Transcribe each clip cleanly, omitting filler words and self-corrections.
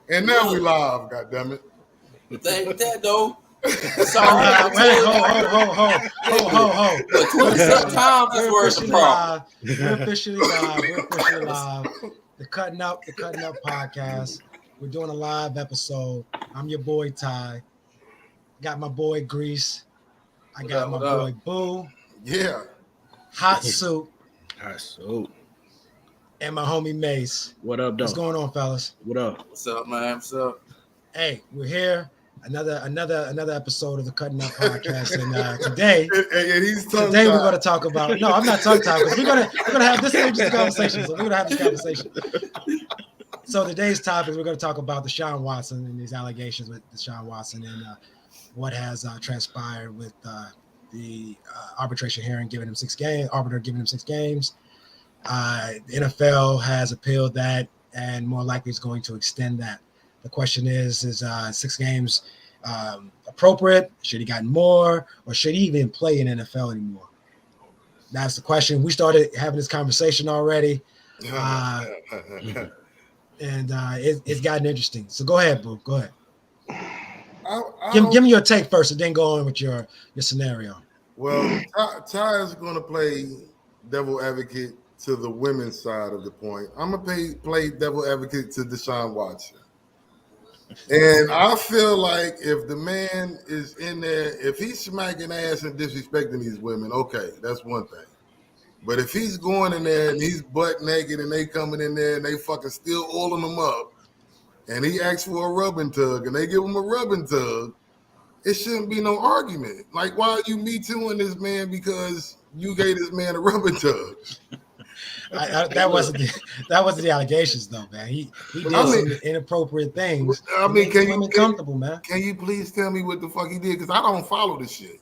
And now we live, goddammit. The thing with that though, it's Wait, ho. But 27 times is where it's a problem. We're officially live. The Cutting Up podcast. We're doing a live episode. I'm your boy Ty. Got my boy Grease. I got my boy Boo. Yeah. Hot Soup. Hot Soup. And my homie Mace. What up, though? What's going on, fellas? What up? What's up, man? What's up? Hey, we're here. Another episode of the Cutting Up podcast, and today we're going to talk about. No, I'm not tongue tied because we're gonna have this is just a conversation. So we're gonna have this conversation. So today's topic, we're going to talk about Deshaun Watson and these allegations with Deshaun Watson and what has transpired with the arbitration hearing, giving him 6 games. Arbiter giving him 6 games. The NFL has appealed that, and more likely is going to extend that. The question is 6 games appropriate? Should he gotten more, or should he even play in NFL anymore? That's the question. We started having this conversation already, and it's gotten interesting. So go ahead, Boo. Go ahead. Give me your take first, and then go on with your scenario. Well, Ty is going to play devil advocate to the women's side of the point. I'm going to play devil advocate to Deshaun Watson. And I feel like if the man is in there, if he's smacking ass and disrespecting these women, okay, that's one thing. But if he's going in there and he's butt naked and they coming in there and they fucking still oiling him up and he asks for a rubbing tug and they give him a rubbing tug, it shouldn't be no argument. Like, why are you Me Tooing this man because you gave this man a rubbing tug? That wasn't the allegations though, man. He did some inappropriate things. I mean, can you comfortable, man? Can you please tell me what the fuck he did? Because I don't follow this shit.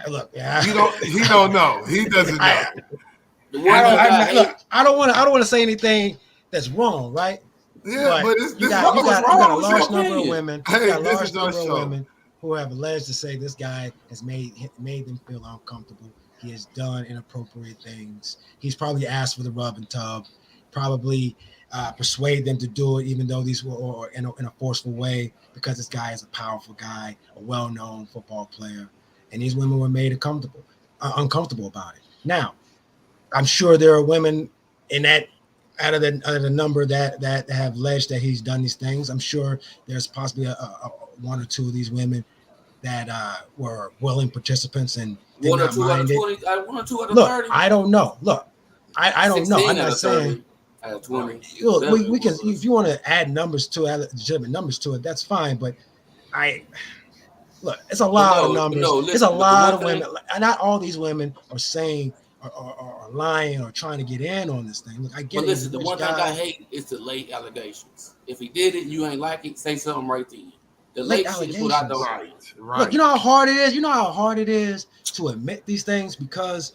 Look, yeah. He don't know. He doesn't know. I don't want to say anything that's wrong, right? Yeah, but you got a large number of women. Hey, you got a large number of women who have alleged to say this guy has made them feel uncomfortable. He has done inappropriate things. He's probably asked for the rub and tub, probably persuade them to do it, even though these were in a forceful way, because this guy is a powerful guy, a well-known football player, and these women were made uncomfortable about it. Now, I'm sure there are women in that out of the number that have alleged that he's done these things. I'm sure there's possibly a one or two of these women that were willing participents and one or two out of 20, 1 or 2 out of 30. Look, I don't know. I don't know. I'm not saying. Out of 20. Look, we can. If you want to add numbers to it, legitimate numbers to it, that's fine. But it's a lot of numbers. It's a lot of women. Not all these women are saying or lying or trying to get in on this thing. Look, I get it. But listen, the one thing I hate is the late allegations. If he did it, you ain't like it, say something right then. The late shit is what I don't like. Right. Look, you know how hard it is. You know how hard it is to admit these things because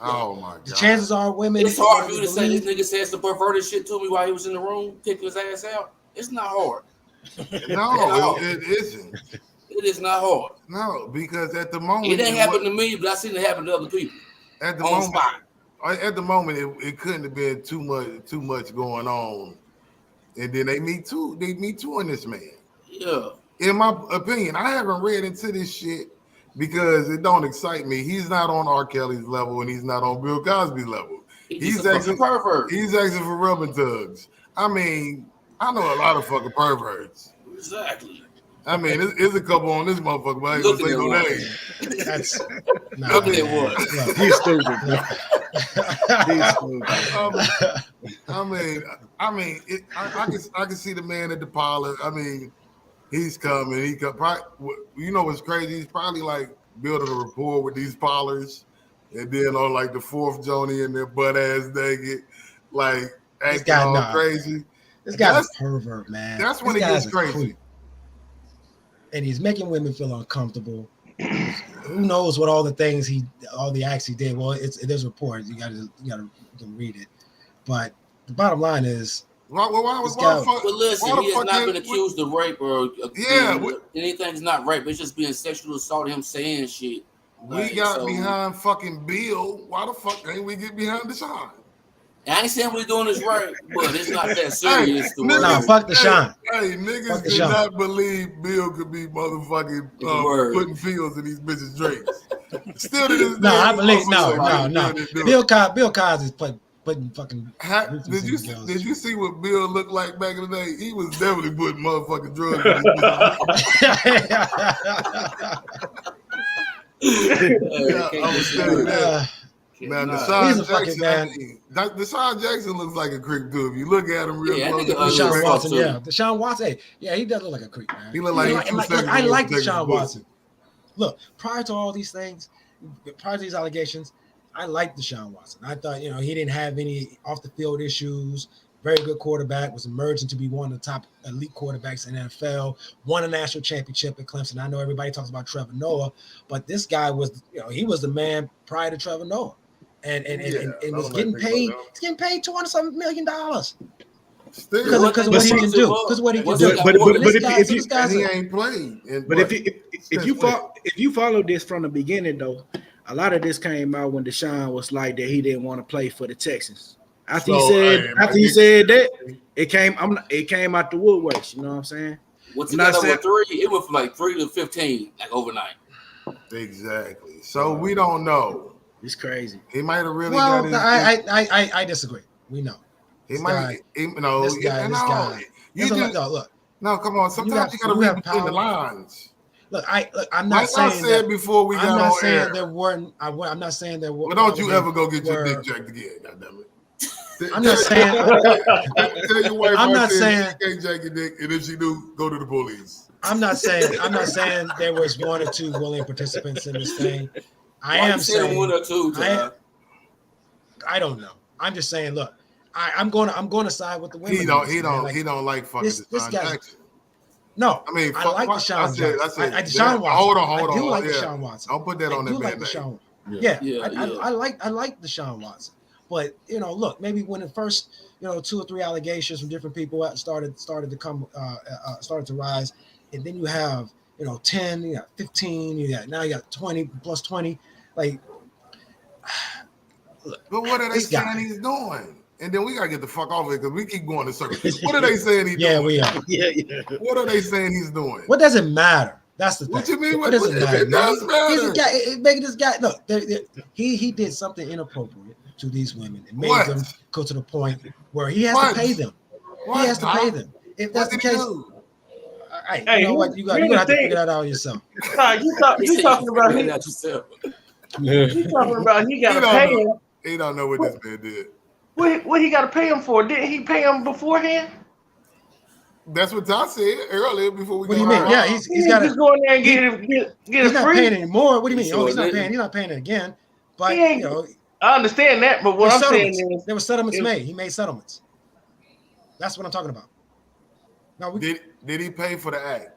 the chances are women. It's hard for you to say this nigga said some perverted shit to me while he was in the room, kicking his ass out. It's not hard. No, it isn't. It is not hard. No, because at the moment it ain't happened to me, but I seen it happen to other people. At the moment, it couldn't have been too much going on, and then they me too in this man. Yeah. In my opinion, I haven't read into this shit because it don't excite me. He's not on R. Kelly's level and he's not on Bill Cosby's level. He's asking for rubbing tugs. I mean, I know a lot of fucking perverts. Exactly. I mean, there's a couple on this motherfucker, but I ain't gonna say no name. Look at what. He's stupid. I can see the man at the parlor. I mean, he's coming. You know what's crazy? He's probably like building a rapport with these parlors, and then on like the fourth Joni and their butt ass naked, like acting all crazy. This guy's a pervert, man. That's when it gets crazy. And he's making women feel uncomfortable. Who knows what all the acts he did? Well, there's reports. You gotta read it. But the bottom line is, But listen, he has not been accused of rape or anything's not rape. It's just being sexual assault. Him saying shit. We got behind fucking Bill. Why the fuck ain't we get behind Deshaun? I ain't saying what he's doing is right, but it's not that serious. No, fuck Deshaun. Hey, niggas did not believe Bill could be motherfucking putting pills in these bitches' drinks. Still to this day. No, I believe no. Bill Cosby's putting fucking. Did you see what Bill looked like back in the day? He was definitely putting motherfucking drugs in his bitches. Now, Deshaun Jackson looks like a creep too. If you look at him real close, Deshaun Watson. Yeah, he does look like a creep, man. He look like I like Deshaun Watson. Look, prior to all these things, prior to these allegations, I liked Deshaun Watson. I thought, he didn't have any off the field issues. Very good quarterback, was emerging to be one of the top elite quarterbacks in the NFL, won a national championship at Clemson. I know everybody talks about Trevor Noah, but this guy was, he was the man prior to Trevor Noah. And was getting paid. He's getting paid $200 million. Because of what he can do. Because what he can do. But if he ain't played. But if you follow this from the beginning though, a lot of this came out when Deshaun was like that he didn't want to play for the Texans. After he said that, it came out the woodworks. You know what I'm saying? Once he got over 3, it went from like 3 to 15, like overnight. Exactly. So we don't know. It's crazy. He might have really. Well, I disagree. We know. This guy. Look. No, come on. Sometimes you got to read between the lines. Look, I'm not saying. I said before we got on air. I'm not saying there weren't. I'm not saying there weren't. Well, don't you ever go get your dick jacked again? Goddammit. I'm not saying. Tell your wife. I'm not saying she can't jack your dick, and if she do, go to the police. I'm not saying there was 1 or 2 willing participants in this thing. I am saying 1 or 2. I don't know. I'm just saying. Look, I'm going to side with the women. He don't like fucking Deshaun Jackson. No, I mean, I like Deshaun Jackson. Deshaun Watson. Hold on. I do like Deshaun Watson. I'll put that on that man. I like Deshaun Watson. But look, maybe when the first 2 or 3 allegations from different people started to rise, and then you have 10, you got 15, now you got 20 plus 20. Like, look, but what are they saying he's doing? And then we gotta get the fuck off of it because we keep going in circles. What are they saying he's doing? Yeah, we are. Yeah. What are they saying he's doing? What does it matter? That's the thing. What you mean? What does it matter? It does matter. He's a guy. Making this guy look. He did something inappropriate to these women and made them go to the point where he has to pay them. He has to pay them. If that's the case. Hey, you know what? You're gonna have to figure that out yourself. You talking about he got to pay him. He don't know what this man did. What he got to pay him for? Didn't he pay him beforehand? That's what Todd said earlier before we. What do you mean? Yeah, he's got to go in there and get it he's not free. Paying anymore. What do you mean? He's not paying. He's not paying it again. But I understand that. But what I'm saying is, there were settlements made. He made settlements. That's what I'm talking about. Now, did he pay for the act?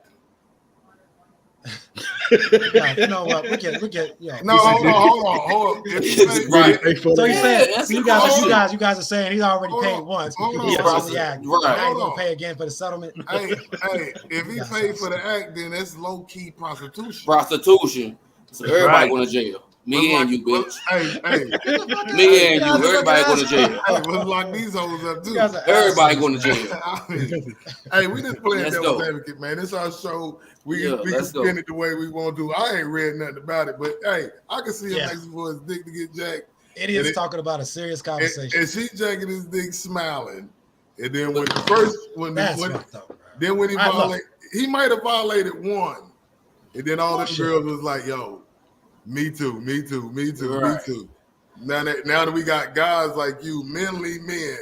You know what? We get. No, hold on. So he said, you guys are saying he's already paid once. He's probably act. Now he's gonna pay again for the settlement. Hey, if he paid for the act, then that's low key prostitution. So everybody going to jail. Me and you, bitch. Hey. Me and you. Everybody going to jail. Hey, let's lock these hoes up too. Everybody going to jail. Hey, we just playing devil's advocate, man. This our show. We can spin it the way we want to. I ain't read nothing about it, but hey, I can see him asking for his dick to get jacked. Idiots talking about a serious conversation. And she jacking his dick, smiling. And then when he might have violated 1, and then all the girls was like, "Yo, me too." Now that we got guys like you, manly men,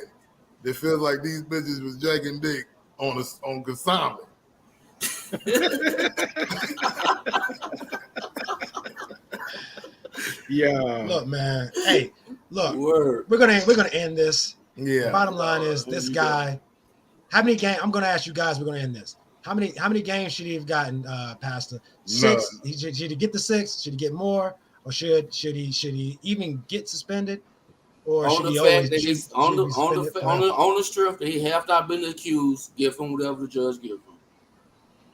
that feels like these bitches was jacking dick on consignment. Yeah. Look, man. Hey, look. We're gonna end this. Yeah. Bottom line is this guy. How many games? I'm gonna ask you guys. We're gonna end this. How many games should he have gotten, Pastor? 6. Should he get the 6? Should he get more, or should he even get suspended? Or on should the he fact always that he's on the strength that he have not been accused, give him whatever the judge give him.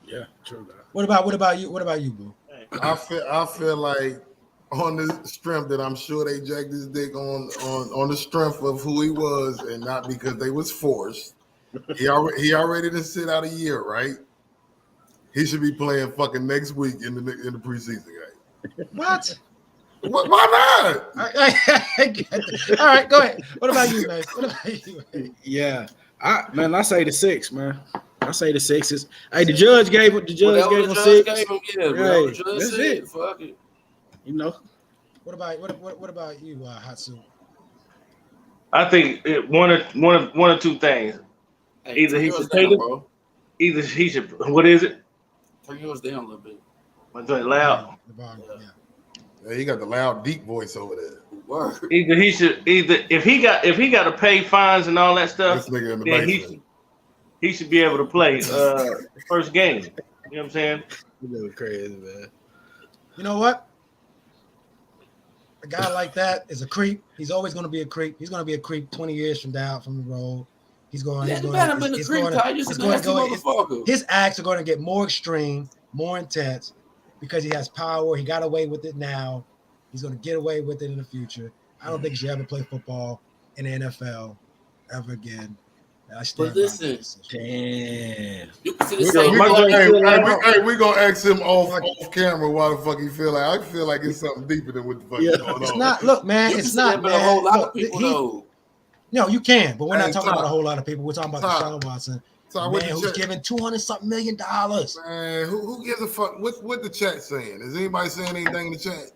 Yeah, true. What about you? What about you, Boo? I feel like on the strength that I'm sure they jacked his dick on the strength of who he was, and not because they was forced. He already done sit out a year, right? He should be playing fucking next week in the preseason game. What? Why not? All right, go ahead. What about you, man? What about you? Yeah, I say the 6, man. I say the 6 is. Hey, the judge gave him 6. That's it. Fuck it. You know. What about you, Hatsu? I think one or two things. Hey, either he should take it, either he should. What is it? Turn yours down a little bit. I'm doing loud. Yeah, he got the loud, deep voice over there. Word. Either if he got to pay fines and all that stuff, then he should be able to play the first game. You know what I'm saying? You crazy, man. You know what? A guy like that is a creep. He's always going to be a creep. He's going to be a creep 20 years from the road. His acts are going to get more extreme, more intense, because he has power. He got away with it now. He's going to get away with it in the future. I don't think he should ever play football in the NFL ever again. But listen, damn. We're gonna ask him off camera why the fuck he feel like. I feel like it's something deeper than what the fuck is going on. It's not. Look, man, it's not. Man. A whole lot of people though. No, you can, but we're not talking about a whole lot of people. We're talking about Deshaun Watson, man, who's giving $200-something million. Man, who gives a fuck? What the chat saying? Is anybody saying anything in the chat?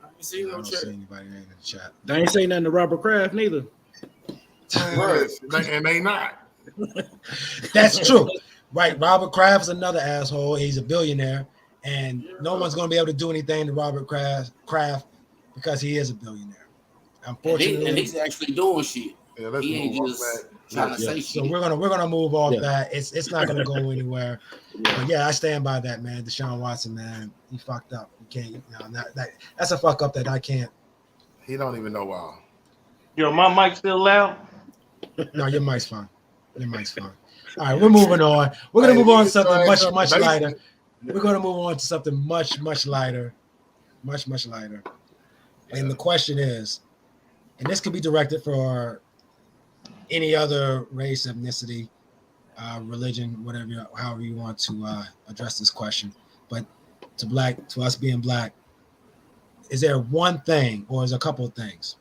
I don't see anybody in the chat. They ain't saying nothing to Robert Kraft neither. And they not. That's true. Right. Robert Kraft is another asshole. He's a billionaire, and no one's going to be able to do anything to Robert Kraft because he is a billionaire. Unfortunately, and he's actually doing shit. Yeah, he ain't just trying to say shit. So we're gonna move off that. It's not gonna go anywhere. But yeah, I stand by that, man. Deshaun Watson, man, he fucked up. You can't. That's a fuck up that I can't. He don't even know why. Yo, my mic still loud? No, your mic's fine. Your mic's fine. All right, we're moving on. We're gonna move on to something much lighter. We're gonna move on to something much lighter, much lighter. And the question is, and this could be directed for any other race, ethnicity, religion, whatever, however you want to address this question. But to us being black, is there one thing, or is there a couple of things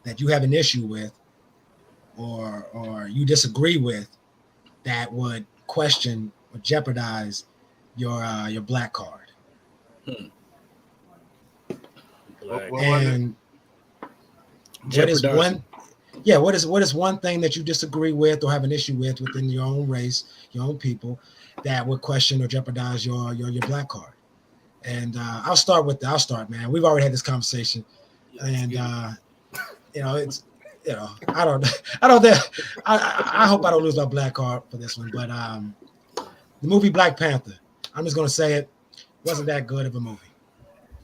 that you have an issue with, or you disagree with, that would question or jeopardize your black card? And what is one thing that you disagree with or have an issue with within your own race, your own people, that would question or jeopardize your black card? And I'll start, man. We've already had this conversation, and I hope I don't lose my black card for this one. But the movie Black Panther, I'm just gonna say it, wasn't that good of a movie.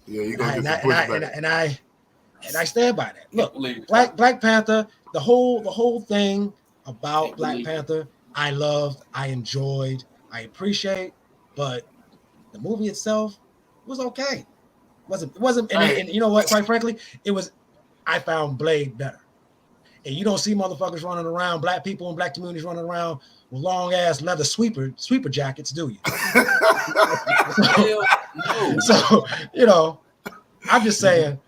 Yeah, you're gonna get some pushback. And I stand by that. Look, Black Panther, the whole thing about Black Panther, I loved, I enjoyed, I appreciate, but the movie itself was okay. It wasn't, and you know what? Quite frankly, I found Blade better. And you don't see motherfuckers running around, black people in black communities running around with long ass leather sweeper jackets, do you? So I'm just saying.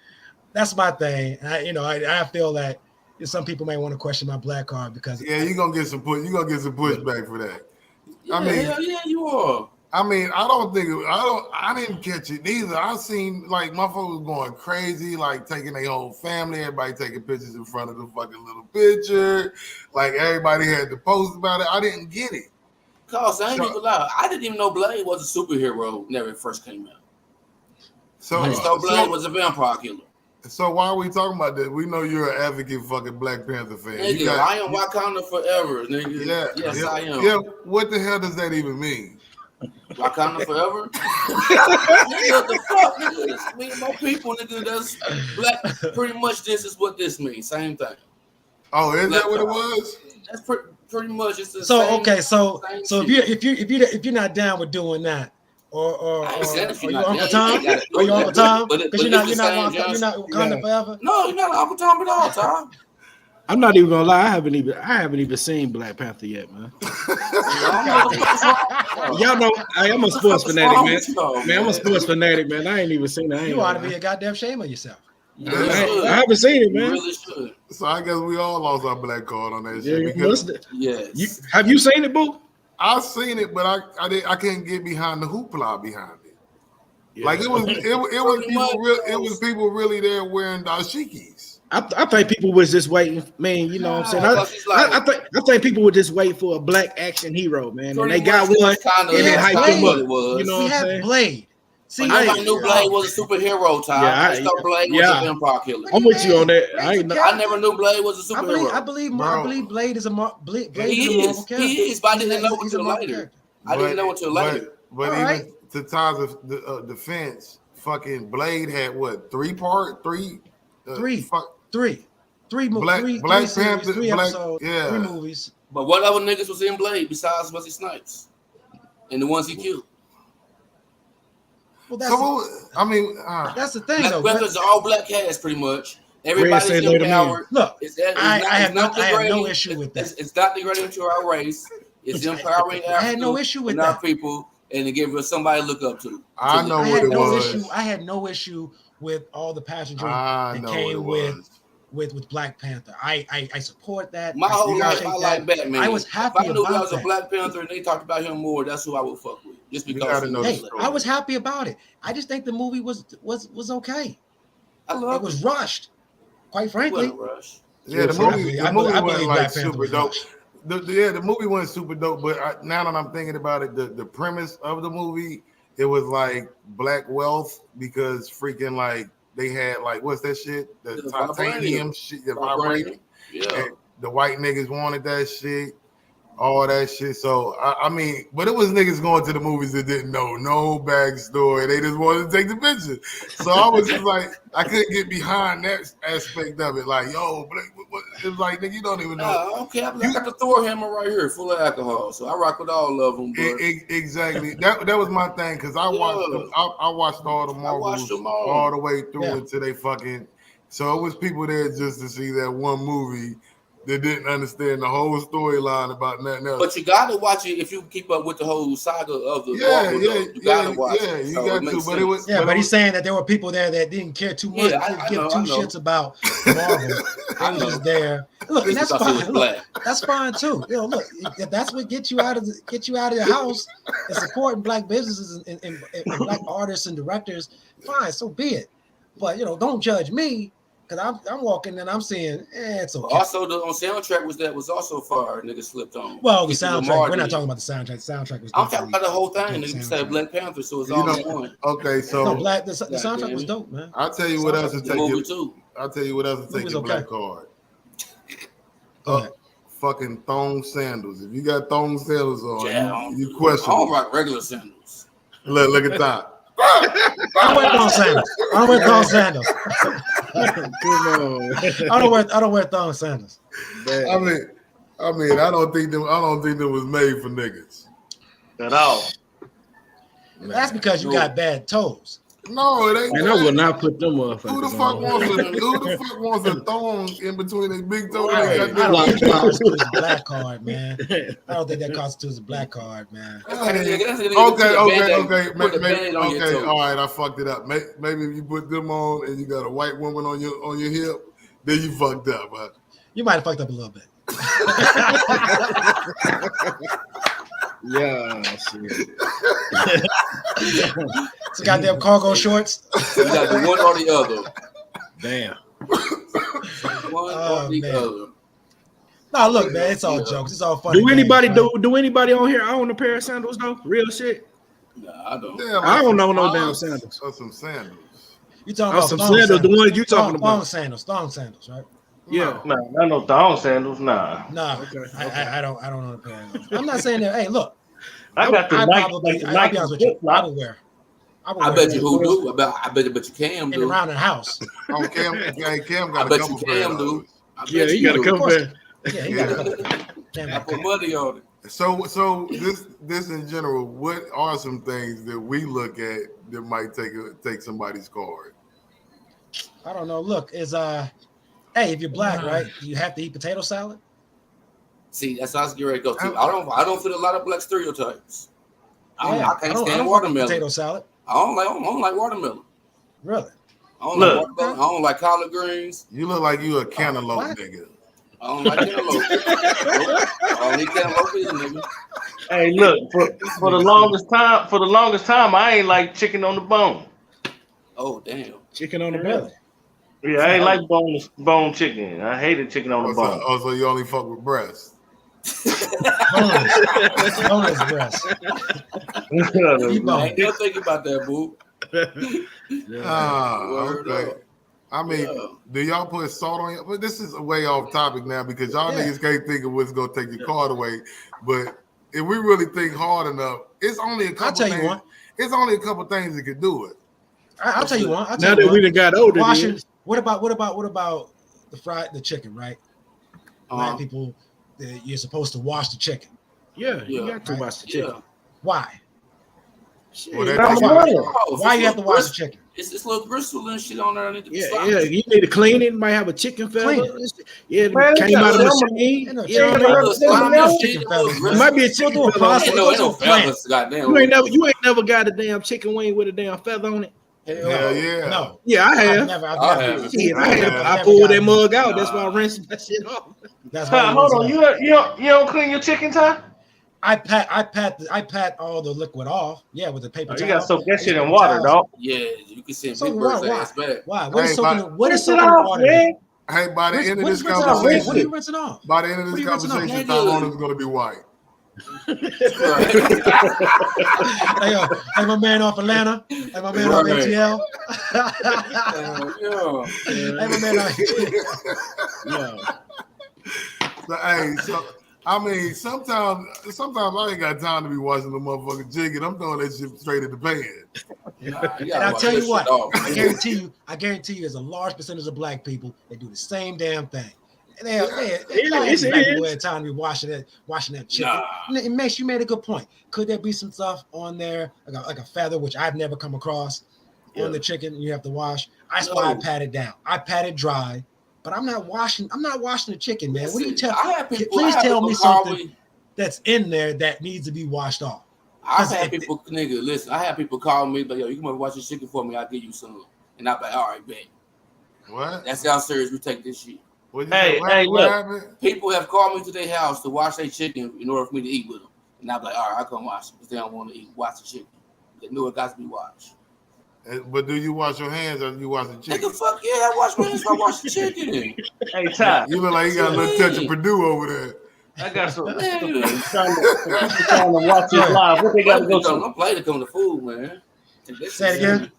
That's my thing. I feel that some people may want to question my black card because you're gonna get some pushback for that. Yeah, you are. I didn't catch it either. I seen like my folks going crazy, like taking their whole family, everybody taking pictures in front of the fucking little picture. Like everybody had to post about it. I didn't get it. Cause I ain't even lie. I didn't even know Blade was a superhero whenever it first came out. I just thought Blade was a vampire killer. So why are we talking about that? We know you're an advocate fucking Black Panther fan. Nigga, I am Wakanda forever, nigga. Yeah, yes, I am. Yeah, what the hell does that even mean? Wakanda forever? Nigga, the fuck, nigga? It's me and my people, nigga. That's black. Pretty much, this is what this means. Same thing. Oh, is black that what it was? That's pretty much. It's the so same, okay. So same so shit. if you're not down with doing that, Or you your Uncle Tom? Or your Uncle Tom? Because you're not Wakanda forever. No, you're not Uncle Tom at all, Tom. I'm not even gonna lie. I haven't even seen Black Panther yet, man. Y'all know I'm a sports fanatic, man. I'm a sports fanatic, man. I ain't even seen it. You ought to be a goddamn shame of yourself. I haven't seen it, man. You really should. So I guess we all lost our black card on that shit. Yes. Have you seen it, boo? I've seen it, but I couldn't get behind the hoopla behind it. Yeah. Like it was people really there wearing dashikis. I think people was just waiting, man. You know what I'm saying? I think people were just waiting for a black action hero, man, and they got one, and then hyped him up. You know what I'm saying? Blade. See, I knew Blade was a superhero, Tom. I thought Blade was an empire killer. I'm with you on that. I never knew Blade was a superhero. I believe Blade is a Marvel character. He is, but I didn't know until later. But even to Tom's defense, fucking Blade had what, three movies. Black Panther, 3 episodes, 3 movies. But what other niggas was in Blade besides Wesley Snipes and the ones he killed? Well, that's the thing, though. Black Panther's all black cast, pretty much. Everybody's empowered. Look, I have no issue with that. It's not degrading to our race. It's empowering I had no issue with our people, and to give us somebody to look up to. I had no issue with all the pageantry that came with Black Panther. I support that. My whole life, I like Batman. I was happy if I knew there was a Black Panther and they talked about him more, that's who I would fuck with. Just because. I was happy about it. I just think the movie was okay. It was rushed, quite frankly. The movie wasn't like super dope. The movie wasn't super dope, but now that I'm thinking about it, the premise of the movie, it was like black wealth because freaking like they had like what's that shit? The titanium shit, the vibranium. Yeah. And the white niggas wanted that shit, all that shit. So I mean, but it was niggas going to the movies that didn't know no backstory. They just wanted to take the picture. So I was just like, I couldn't get behind that aspect of it. Like, yo, it was like, nigga, you don't even know. Okay, I got the Thor hammer right here, full of alcohol. So I rock with all of them. Exactly. That was my thing because I watched them. I watched all the Marvels all the way through until they fucking. So it was people there just to see that one movie. They didn't understand the whole storyline about nothing else. But you gotta watch it if you keep up with the whole saga of the Marvel. You gotta watch it. You got to. But it was. But he's saying that there were people there that didn't care too much. Give two shits about Marvel. I was just there. Look, and that's fine. Look, that's fine too. You know, look, if that's what gets you out of your house and supporting black businesses and black artists and directors, fine, so be it. But don't judge me. Cause I'm walking and I'm seeing, it's okay. Also, the soundtrack was also far. Nigga slipped on. Well, the soundtrack. We're not talking about the soundtrack. The soundtrack was. I'm talking about the whole thing. Nigga said Black Panther, so it's all in one. Okay, so the soundtrack was dope, man. I'll tell you what else to take you. I'll tell you what else to take your black card. Fucking thong sandals. If you got thong sandals on, you question. I don't rock regular sandals. Look at that. I don't wear thong sandals. I don't wear thong sandals. I mean, I don't think them was made for niggas at all. That's because you got bad toes. No, it ain't. And I will not put them up. Who the fuck wants a thong in between his big toes? I don't think that constitutes a black card, man. I don't think that constitutes a black card, man. Okay. All right, I fucked it up. Maybe if you put them on and you got a white woman on your hip, then you fucked up. Huh? You might have fucked up a little bit. Yeah, shit. It's goddamn cargo shorts. You got the one or the other. Damn. One or the other. No, look, man, it's all jokes. It's all funny. Do anybody on here own a pair of sandals though? Real shit. Nah, I don't. Yeah, I don't know no damn sandals. Some sandals. You talking about some sandals? The ones you talking about? Thong sandals, right? Yeah. Nah, not no thong sandals. Nah. Okay. I don't know the pair. I'm not saying that. Hey, look. I got the Nike. I'll be honest with you. I would wear. I bet you who do. I bet you Cam do. And around the house. Oh, Cam got I bet you Cam do. Yeah, he got a couple. Yeah, he got a couple. I put money on it. So this in general, what are some things that we look at that might take somebody's card? I don't know. Look, hey, if you're black, right, do you have to eat potato salad? See, that's how I was getting ready to go to. I don't fit a lot of black stereotypes. Yeah, I can't stand watermelon. Potato salad. I don't like watermelon. Really? I don't like watermelon. I don't like collard greens. You look like you a cantaloupe nigga. I don't like cantaloupe. I don't eat cantaloupe either, nigga. Hey, look, for the longest time, I ain't like chicken on the bone. Oh, damn. Chicken on the belly. Yeah, I ain't like bone chicken. I hated chicken on the bone. So you only fuck with breast. Boneless breast. I ain't never think about that, boo. Okay. I mean, do y'all put salt on it? But this is way off topic now because y'all niggas can't think of what's gonna take your card away. But if we really think hard enough, it's only a couple. I'll tell you one. It's only a couple things that could do it. I'll tell you one. Now that we done got older, what about the chicken, right? Black people, you're supposed to wash the chicken. Yeah, you got to wash the chicken. Why? Why you have to wash the chicken? It's little bristle and shit on there. Yeah, you need to clean it. Might have a chicken feather. Yeah, man, came out of the machine. It might be a chicken feather. You ain't never got a damn chicken wing with a damn feather on it. Hell yeah. No. Yeah, I have. I pulled that mug out. That's why I rinsed that shit off. Hold on, you don't clean your chicken, Ty? I pat all the liquid off. Yeah, with the paper towel. You got to soak that shit in water, dog. Yeah, you can see big bird's ass back. Why? What is soaking in water? Hey, by the end of this conversation, what are you rinsing off? By the end of this conversation, Tyrone is going to be white. Hey, my man off Atlanta. Hey, my man off ATL. Hey, my man off ATL. So, I mean, sometimes I ain't got time to be watching the motherfucking chicken. I'm throwing that shit straight in the pan. And I'll tell you what, I guarantee you, there's a large percentage of black people that do the same damn thing. And they had time to be washing that chicken. Nah. It makes you made a good point. Could there be some stuff on there like a feather, which I've never come across on the chicken? You have to wash. I pat it down. I pat it dry. But I'm not washing the chicken, man. What do you tell? Please tell me something that's in there that needs to be washed off. I've had people, nigga, listen. I have people call me, but yo, you come over wash your chicken for me. I'll give you some, and I'm like, all right, bet. What? That's how serious we take this shit. Hey, look. People have called me to their house to wash their chicken in order for me to eat with them, and I'm like, all right, I'll come wash it because they don't want to wash the chicken. They know it got to be washed. But do you wash your hands or do you wash the chicken? Nigga, fuck yeah, I wash my hands. I wash the chicken. Hey, Ty. You look like you got a little touch of Purdue over there. I got some people trying to watch this live. What they got to go to? I'm playing to come to food, man. Say it again.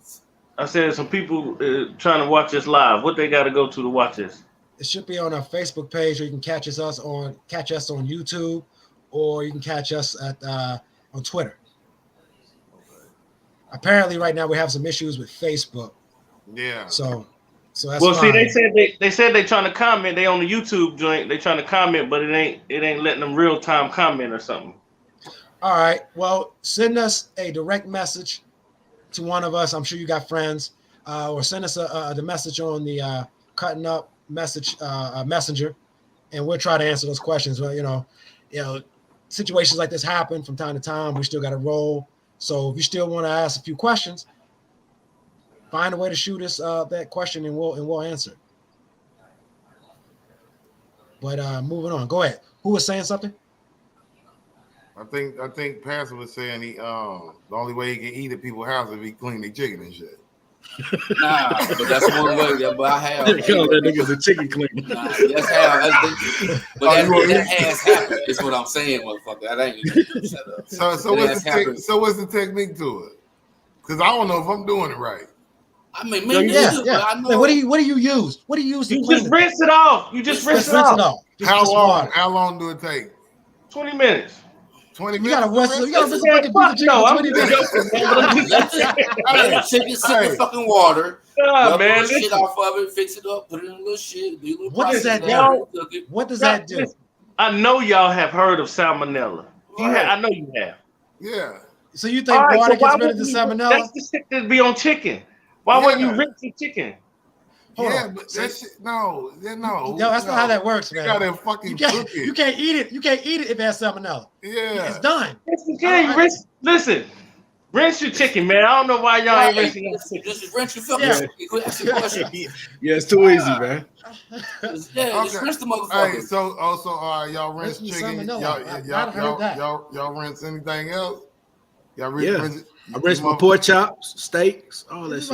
I said some people trying to watch this live. What they got to go to watch this? It should be on our Facebook page, or you can catch us on YouTube, or you can catch us on Twitter. Apparently, right now we have some issues with Facebook. Yeah. So that's well. fine. See, they said they trying to comment. They on the YouTube joint. They trying to comment, but it ain't letting them real time comment or something. All right. Well, send us a direct message to one of us. I'm sure you got friends, or send us the message on the Kutt'n Up messenger, and we'll try to answer those questions. Well, you know, situations like this happen from time to time. We still got to roll. So if you still want to ask a few questions, find a way to shoot us that question, and we'll answer. But moving on, go ahead. Who was saying something? I think Pastor was saying the only way he can eat at people's house is if he clean their chicken and shit. Nah, but that's one way. But I have. They call that nigga the chicken cleaner. Nah, that's how. That has happened. Is what I'm saying, motherfucker. That ain't. Shut up. So what's the technique to it? Because I don't know if I'm doing it right. I mean, maybe yeah. I know. Man, what do you use? What do you use to clean? Just rinse it off. You just rinse it off. How long do it take? 20 minutes. 20 minutes. You gotta wrestle. You gotta wrestle. Let the chicken sit in fucking water. Man, shit off of it, fix it up, put it in a little shit. What does that do? What does that do? I know y'all have heard of salmonella. Right. I know you have. Yeah. So you think water gets rid of the salmonella? That's the shit that be on chicken. Why wouldn't you rinse the chicken? Hold yeah, on. but that shit, no, that's not how that works, man. You gotta fucking cook it. You can't eat it. You can't eat it if it has salmonella. Yeah, it's done. Yes, you can. Listen, rinse your chicken, man. I don't know why y'all ain't rinsing your chicken. Just rinse your fucking chicken. Yeah, it's too easy, man. Just rinse the motherfucker. Hey, so also, all right, y'all rinse chicken. Y'all rinse anything else? Y'all rinse it? I rinse my pork chops, steaks, all that shit.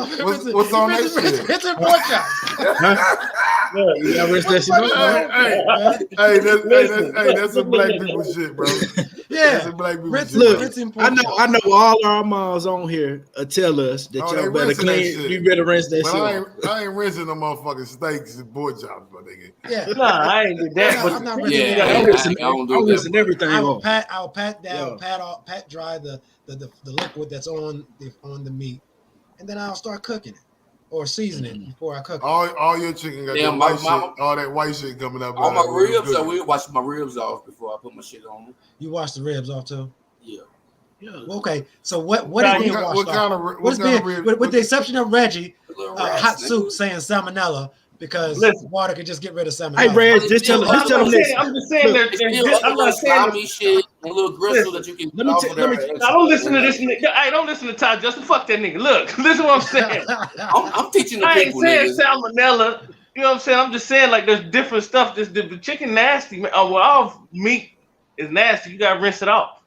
What's on that shit? Rinse your pork chops. You gotta rinse that shit. That's some black people shit, bro. Yeah, black people shit. Look, I know all our moms on here tell us that y'all better clean. You better rinse that shit. I ain't rinsing no motherfucking steaks and pork chops, my nigga. Yeah, nah, I ain't did that. I'm not rinsing. I'm rinsing everything. I'll pat down, pat dry the liquid that's on the meat, and then I'll start cooking it or seasoning it before I cook it. All your chicken got that white shit, all that white shit coming up. All my ribs, I will wash my ribs off before I put my shit on them. You wash the ribs off too? Yeah. Okay, so what is being washed off? What is being, with the exception of Reggie, hot soup saying salmonella. Because water could just get rid of salmonella. Hey, Reg, just tell them this. I'm just saying that. I'm not saying that shit and a little gristle that you can. I don't listen to this nigga. I don't listen to Todd Justin. Fuck that nigga. Look, listen what I'm saying. I'm teaching the people. I ain't saying salmonella. You know what I'm saying? I'm just saying like there's different stuff. The chicken nasty. Man. Well, all meat is nasty. You gotta rinse it off.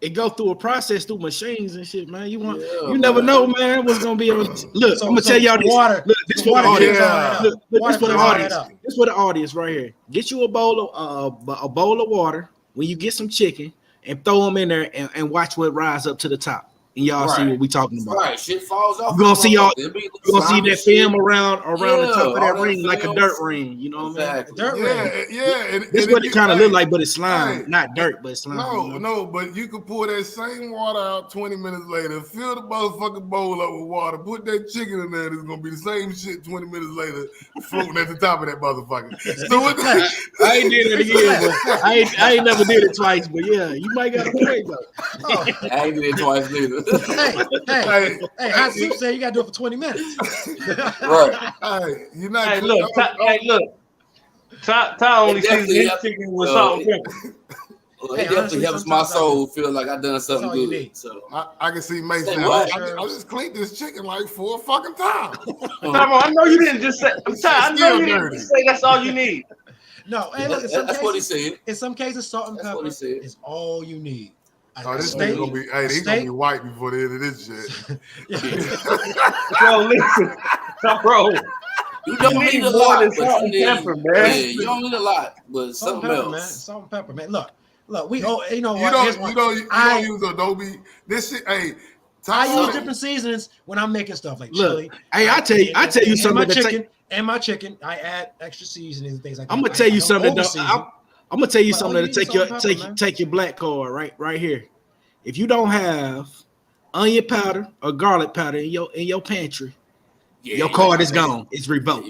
It go through a process through machines and shit, man. You never know, man. What's gonna be on? Look, I'm gonna tell y'all this. Water. Look, this for the audience. Look, this for the audience. This This for the audience right here. Get you a bowl of water when you get some chicken and throw them in there and watch what rise up to the top. And y'all see what we talking about. Right, shit falls off. You're gonna see that film around the top of that ring like a dirt ring. You know what I mean? Dirt ring. Yeah. This is what it kind of look like, but it's slime, not dirt, but it's slime. No, but you can pour that same water out 20 minutes later, fill the motherfucking bowl up with water, put that chicken in there. It's gonna be the same shit 20 minutes later, floating at the top of that motherfucker. So what? I ain't did it again, but I ain't never did it twice. But yeah, you might got a point though. I ain't did it twice neither. Hey, hot soup said you gotta do it for 20 minutes. Right. Hey, you're not. Hey, look. Ty only sees his chicken with salt and pepper. Well, it definitely helps my soul feel like I done something good. So I can see Mason. I just cleaned this chicken like 4 fucking times. I know you didn't just say. I know you didn't just say that's all you need. No, hey, look, that's what he said. In some cases, salt and pepper is all you need. This nigga gonna be, he's gonna be white before the end of this shit. Yo, listen, bro. You don't need a lot, but you need pepper, man. Yeah, you don't need a lot, but something else. Man. Salt and pepper, man. Look, we you know you what? don't use Adobe. This shit, I use different seasonings when I'm making stuff like chili. Hey, I tell you something. My chicken, I add extra seasonings and things like that. I'm gonna tell you something. I'm gonna tell you something to take your black card right here. If you don't have onion powder or garlic powder in your pantry, your card is gone. It's revoked.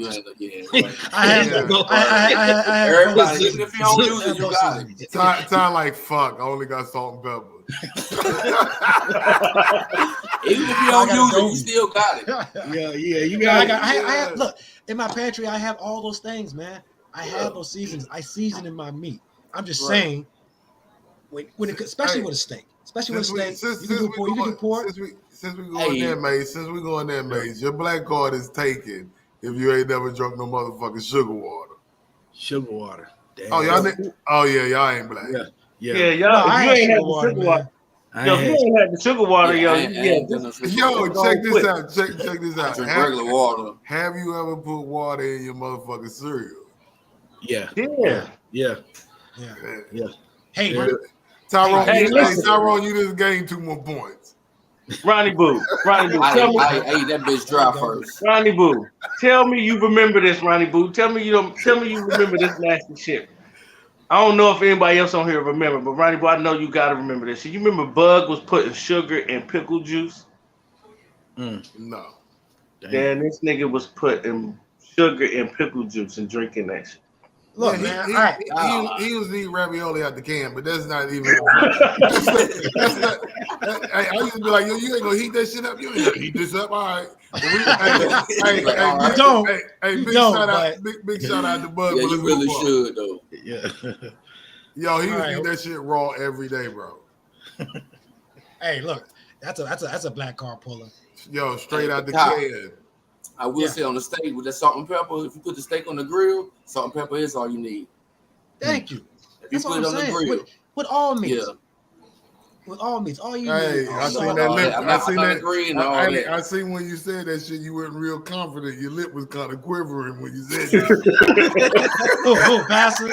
I have everybody. Even if you don't use it, you got it. Time like fuck. I only got salt and pepper. Even if you don't use it, you still got it. Yeah. You got it. Look, in my pantry, I have all those things, man. I have those seasons. I season in my meat. I'm just saying, especially with a steak. Especially with a steak, you can do pork. Since we going there, Maze, your black card is taken if you ain't never drunk no motherfucking sugar water. Sugar water. Damn. Y'all ain't black. Yeah, y'all. No, you ain't had the sugar water. Yo, if you ain't had the sugar water, check this out. Check this out. Drink regular water. Have you ever put water in your motherfucking cereal? Yeah. Hey, Tyrone, you just gained 2 more points. Ronnie Boo. I ate that bitch dry first. Ronnie Boo, tell me you remember this, Ronnie Boo. Tell me you remember this nasty shit. I don't know if anybody else on here remember, but Ronnie Boo, I know you gotta remember this. You remember Bug was putting sugar in pickle juice? No. Then this nigga was putting sugar in pickle juice and drinking that shit. Look, man. All right. He was eating ravioli out the can, but that's not even. I used to be like, yo, you ain't gonna heat that shit up. You ain't gonna heat this up, all right? Big shout out to Bud. Yeah, you really should though. Yeah. Yo, he was eating that shit raw every day, bro. Hey, look, that's a black card puller. Yo, straight out the can. I will say on the steak with the salt and pepper, if you put the steak on the grill, salt and pepper is all you need. Thank you. If you put it on the grill. With all meats. Yeah. With all meats. All you hey, need. I seen that lip. I seen when you said that shit, you weren't real confident. Your lip was kind of quivering when you said that. Pastor.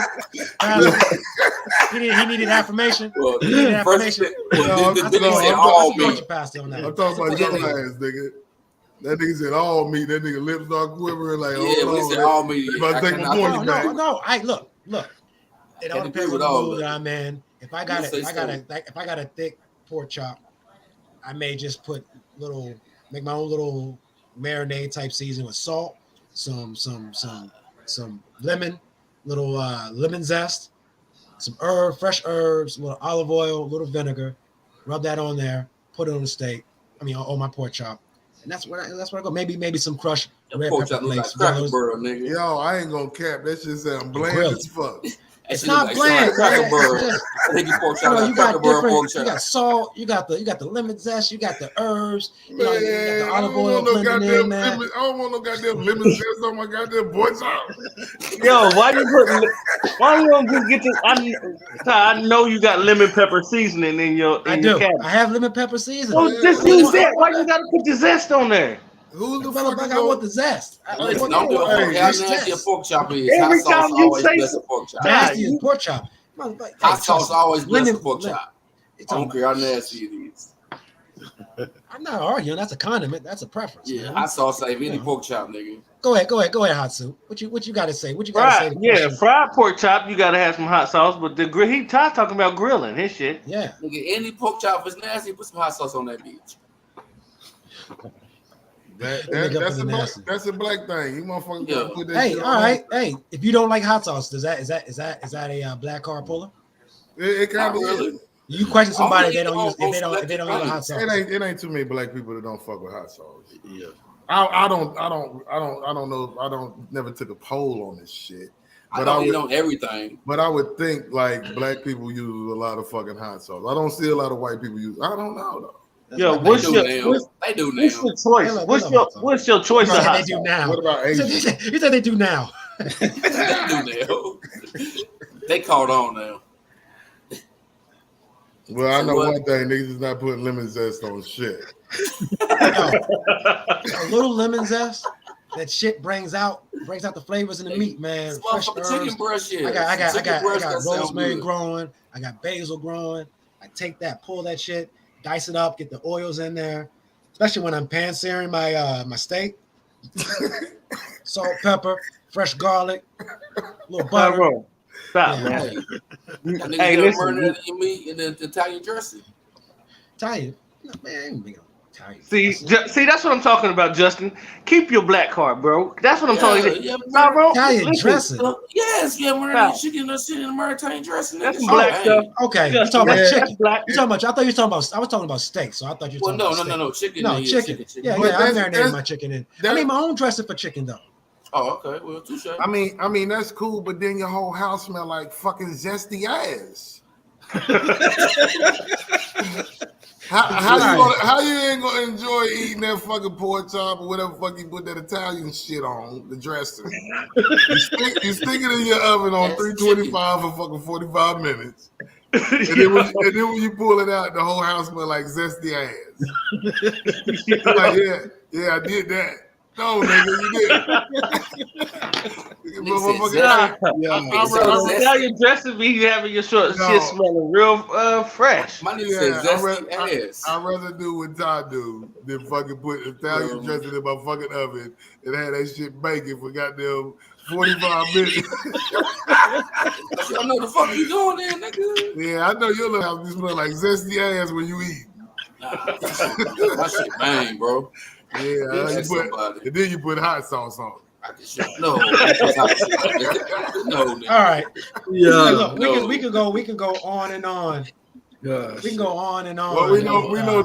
He needed affirmation. Well, he needed affirmation. I'm talking about your ass, nigga. That nigga said all meat. That nigga lips start quivering like, yeah, we said all meat. No. Look. It all depends on the mood that I'm in. If I got a thick pork chop, I may just make my own little marinade type season with salt, some lemon, lemon zest, some fresh herbs, a little olive oil, a little vinegar, rub that on there, put it on the steak. On my pork chop. And that's where I go. Maybe some crushed red pepper flakes. Yo, I ain't gonna cap. That shit sound bland as fuck. It's not bland. You got salt. You got the lemon zest. You got the herbs. You got the olive oil. I don't want no goddamn lemon zest on my goddamn pork chop. Yo, why you don't just get this? I know you got lemon pepper seasoning in your cabinet. I have lemon pepper seasoning. Oh, just use that. Why you gotta put the zest on there? Who the fuck I want the zest. Listen, don't do a pork chop is. Every time you say pork chop. Nasty is pork chop. Hot sauce always bless the pork chop. I don't care how nasty it is. I'm not arguing. That's a condiment. That's a preference. Yeah, man. Hot sauce save any pork chop, nigga. Go ahead, Hot Soup. What you got to say? What you got to say? Yeah, fried pork chop. You got to have some hot sauce. But he talking about grilling his shit. Yeah, nigga, any pork chop is nasty. Put some hot sauce on that bitch. That's a black thing. You motherfuckers put that shit on. All right. Hey, if you don't like hot sauce, is that a black card puller? It kind of is. You question somebody if they don't use hot sauce. It ain't too many black people that don't fuck with hot sauce. Yeah. I don't know. I don't never took a poll on this shit. But I don't eat everything. But I would think like black people use a lot of fucking hot sauce. I don't see a lot of white people use. I don't know though. Yo, what's your choice? What's your choice of hot sauce? They do now. What about Asian? You said they do now. They do now. They caught on now. Well, I know one thing, niggas is not putting lemon zest on shit. A little lemon zest, that shit brings out the flavors in the meat, man. Fresh herbs. Chicken breast shit. I got rosemary growing. I got basil growing. I take that, pull that shit, dice it up, get the oils in there. Especially when I'm pan searing my steak. Salt, pepper, fresh garlic, a little butter. Stop, man. Hey, listen. Your meat and the Italian dressing. Italian? No, man, I ain't Italian. See, that's what I'm talking about, Justin. Keep your black card, bro. That's what I'm talking about. Yeah, bro. Italian dressing. Yes, yeah, chicken and shit in Italian dressing. That's black stuff. Okay, you talking about chicken? You talking about? I thought you were talking about. I was talking about steak, so I thought you were talking about. No, chicken. No, chicken. Yeah, I marinated my chicken in. I made my own dressing for chicken though. Oh, okay. Well, touche. I mean that's cool, but then your whole house smell like fucking zesty ass. How you ain't gonna enjoy eating that fucking pork chop or whatever fuck you put that Italian shit on the dressing? You stick it in your oven on 325 for fucking 45 minutes. And then when you pull it out, the whole house smell like zesty ass. Like, yeah, I did that. No, nigga, you didn't. Italian dressing be having your shit smelling real fresh. My nigga said zesty ass. I'd rather do what Todd do than fucking put Italian dressing in my fucking oven and have that shit baking for goddamn 45 minutes. I know the fuck you doing there, nigga. Yeah, I know your little house smell like zesty ass when you eat. Nah, that shit bang, bro. Yeah, and then you put hot sauce on it. No. No. All right. Yeah. Look, we can go on and on. Yeah. We can go on and on. Well, we know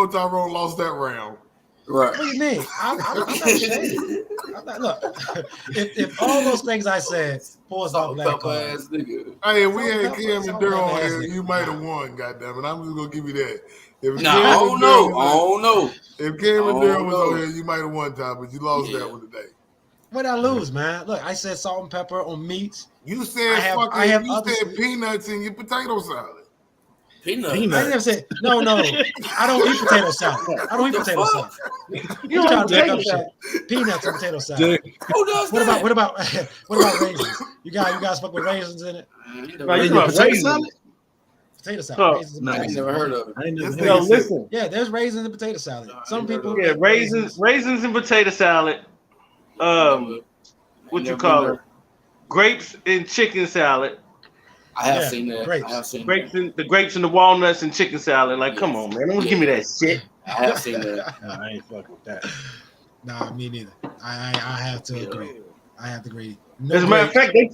Tyrone lost that round. Right. What do you mean? I'm not ashamed. Look, if all those things I said pulls off that card. Ass nigga. Hey, if we had Cam and Daryl on here, you might have won. Goddamn it! I'm just gonna give you that. If I don't know. If Cam and Daryl was on here, you might have won, Tom, but you lost that one today. What'd I lose, man? Look, I said salt and pepper on meats. You said you said peanuts in your potato salad. Peanuts. I never said no. I don't eat potato salad. I don't eat potato salad. You trying to make up shit? Peanuts and potato salad. Who does that? What about raisins? You guys fuck with raisins in it? Potato salad? Potato salad. Raisins and I potato never heard of it. I ain't never heard of it. Listen. Yeah, there's raisins in potato salad. Some people. Yeah, raisins and potato salad. What you call it? Grapes and chicken salad. I have seen that. Grapes. I have seen The grapes and the walnuts and chicken salad. Like, come on, man. Don't give me that shit. I have seen that. No, I ain't fucking with that. Nah, me neither. I have to agree. I have to agree. No As a matter of fact, they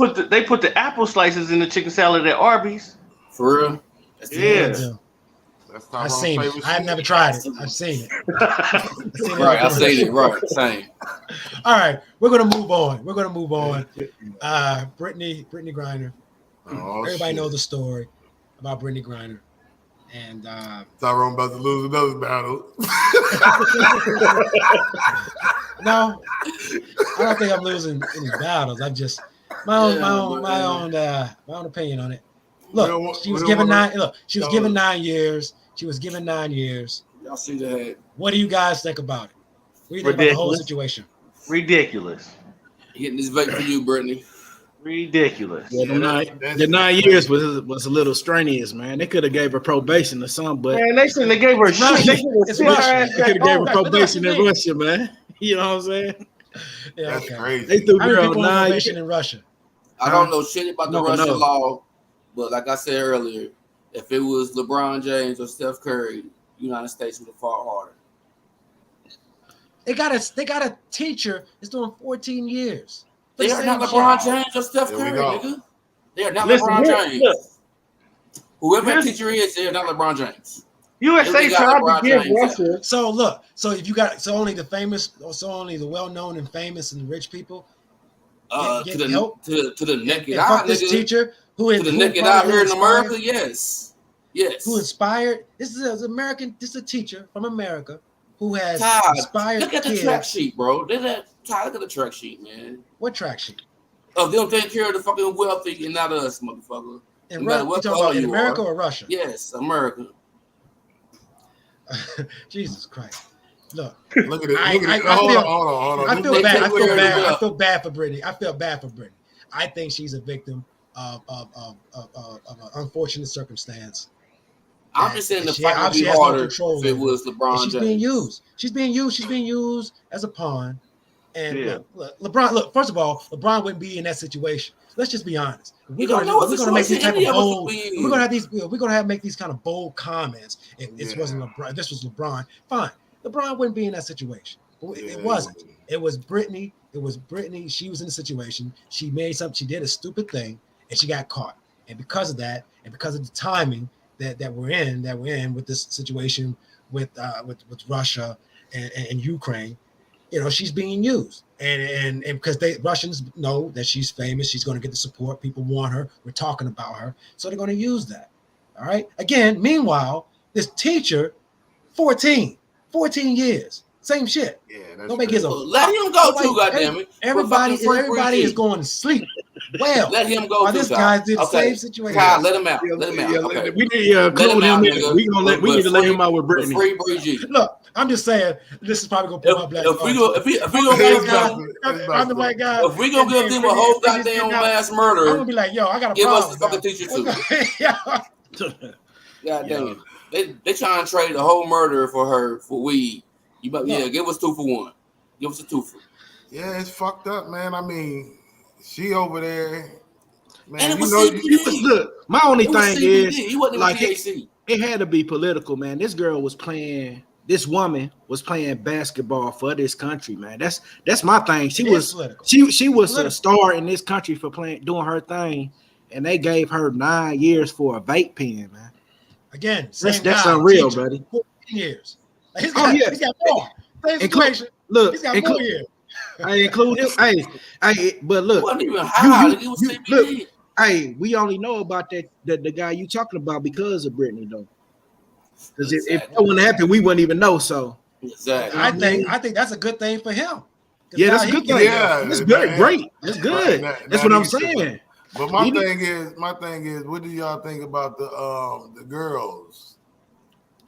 put the apple slices in the chicken salad at Arby's. For real? Yeah. I've seen it. I have never tried it. I've seen it. Right, I've seen it. Right, same. All right, we're gonna move on. Brittany Griner. Oh, Everybody knows the story about Brittany Griner, and Tyrone about to lose another battle. No, I don't think I'm losing any battles. I'm just my own opinion on it. Look, she was given 9 years. She was given 9 years. Y'all see that? What do you guys think about it? What do you think about the whole situation? Ridiculous. Getting this vape for you, Brittany. Ridiculous. Yeah, the 9 years was a little strenuous, man. They could have gave her probation or something, but Man, they shouldn't have gave her shit. It's Russia. they could have gave her probation in Russia, man. You know what I'm saying? Yeah, That's okay. crazy. They threw How many girl people on 9 probation in Russia? I don't know shit about the No, Russian no. law, but like I said earlier, if it was LeBron James or Steph Curry, United States would have fought harder. They got a teacher that's doing 14 years. They are not LeBron James or Steph Curry, nigga. They are not LeBron James. Look. Whoever that teacher is, they are not LeBron James. USA tried to give Russia. So look, only the well-known and famous and rich people get help to the naked and eye, fuck this nigga. teacher who To the naked eye here in America, yes. Who inspired? This is American. This is a teacher from America who has inspired. Look at the track sheet, bro. Look at the track sheet, man. What track sheet? Oh, they don't take care of the fucking wealthy and not us, motherfucker. In America or Russia? Yes, America. Jesus Christ! Look at it. Hold on. I feel bad. I I feel bad for Brittany. I think she's a victim of an unfortunate circumstance. I'm just saying the fight would be harder if it was LeBron James. She's being used as a pawn. And look, LeBron. Look, first of all, LeBron wouldn't be in that situation. Let's just be honest. We're gonna make these type of bold. We're gonna make these kind of bold comments. If this wasn't LeBron, this was LeBron. Fine, LeBron wouldn't be in that situation. It wasn't. It was Brittany. She was in the situation. She made something. She did a stupid thing, and she got caught. And because of that, and because of the timing that we're in with this situation with Russia and Ukraine. She's being used, and because Russians know that she's famous, she's going to get the support. People want her. We're talking about her, so they're going to use that. All right. Again, meanwhile, this teacher, 14 years, same shit. Yeah, nobody gives a. Let him go too, goddammit. Everybody is going to sleep. Well, let him go. This guy did the same situation. Kyle, let him out. Let him out. Okay. We need clone him. We need to let him out with Brittany. Free Breezy. Look, I'm just saying this is probably gonna put my black. If we gonna give them a whole goddamn mass murder, I'm gonna be like, yo, I got a give problem. Us the fucking teacher too. God damn it. They trying to trade the whole murder for her for weed. Give us 2 for 1. Give us a 2 for. Yeah, it's fucked up, man. I mean, she over there. Man, and it was CBD. My only thing is, he wasn't like, THC. it had to be political, man. This girl was playing this woman was playing basketball for this country, man. That's my thing. She was a star in this country for doing her thing, and they gave her 9 years for a vape pen, man. Again, that's unreal, buddy. 14 years. He's got more. Same situation. Look, he's got more years. I include him. Hey, but look, wasn't even high. Look, hey, we only know about the guy you talking about because of Brittany, though. Because if that wouldn't happen, we wouldn't even know. So exactly, I think that's a good thing for him. Yeah, that's a good thing. Yeah, that's good. Great. That's good. That's what I'm saying. But my thing is, what do y'all think about the girls?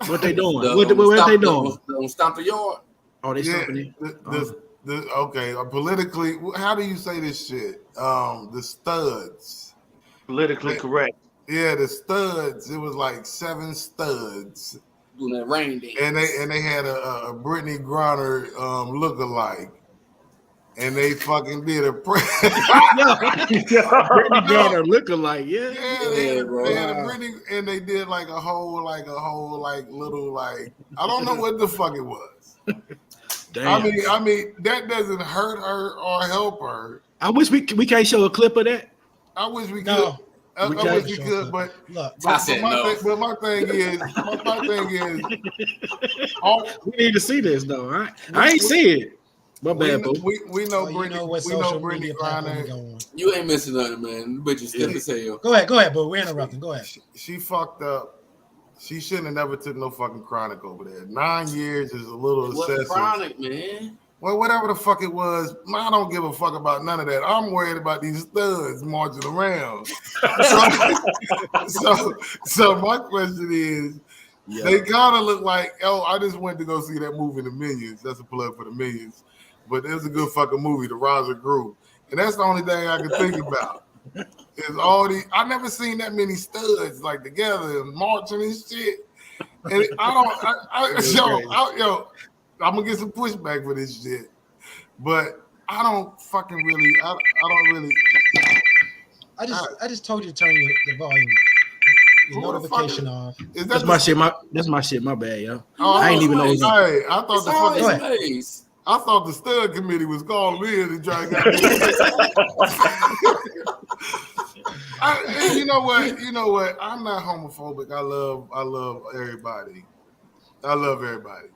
What they doing? What they doing? Stomp the yard. Oh, they stomping it. Okay, politically, how do you say this shit? The studs. Politically correct. Yeah, the studs. It was like 7 studs. Doing that rain dance. And they had a Brittany Griner look-alike. And they fucking did a Brittany Griner look-alike, yeah. They had a Brittany, and they did like a whole little I don't know what the fuck it was. Damn. I mean that doesn't hurt her or help her. I wish we can't show a clip of that. I wish we could. I wish we could, but my thing is, we need to see this though. I ain't see it. My bad, boo. We know Brittany Griner. You ain't missing nothing, man. But you still as hell. Go ahead, boo. We're interrupting. Go ahead. She fucked up. She shouldn't have never took no fucking chronic over there. 9 years is a little excessive. What chronic, man? Well, whatever the fuck it was, I don't give a fuck about none of that. I'm worried about these studs marching around. So my question is, they kind of look like, I just went to go see that movie, The Millions. That's a plug for The Millions. But it was a good fucking movie, The Rise of Gru. And that's the only thing I can think about. Is all these, I never seen that many studs like together and marching and shit. And I'm gonna get some pushback for this shit, but I don't fucking really. I don't really. I just told you to turn the volume, your notification off. That's my shit. That's my shit. My bad, yo. I ain't even know. I thought the stud committee was calling in and trying to get you know what? I'm not homophobic. I love everybody. I love everybody.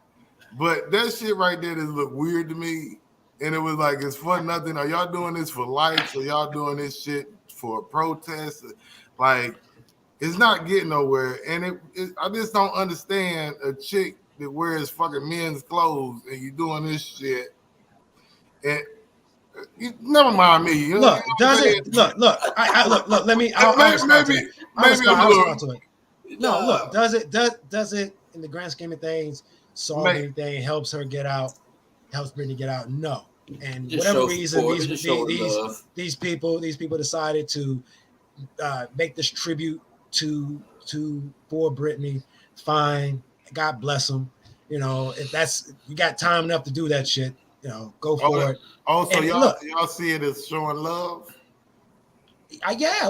But that shit right there just looked weird to me. And it was like, it's for nothing. Are y'all doing this for likes? Or y'all doing this shit for a protest? Like, it's not getting nowhere. And I just don't understand a chick that wears fucking men's clothes and you doing this shit. And never mind me. Look, does it? Look. Let me. I'll respond to it. No, look. Does it in the grand scheme of things solve anything? Helps her get out? Helps Brittany get out? No. And just whatever reason, these people decided to make this tribute for Brittany. Fine. God bless them. You know, if you got time enough to do that shit, go for it. Also, y'all see it as showing love.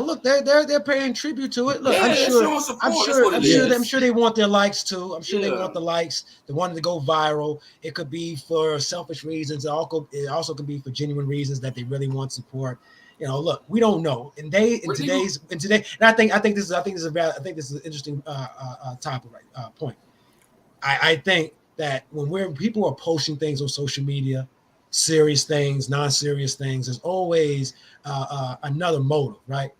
Look, they're paying tribute to it. Look, I'm sure they want their likes too. I'm sure they want the likes. They wanted to go viral. It could be for selfish reasons. It also could be for genuine reasons that they really want support. Look, we don't know. And I think this is an interesting topic, point. I think that when people are posting things on social media, serious things, non-serious things, there's always another motive, right?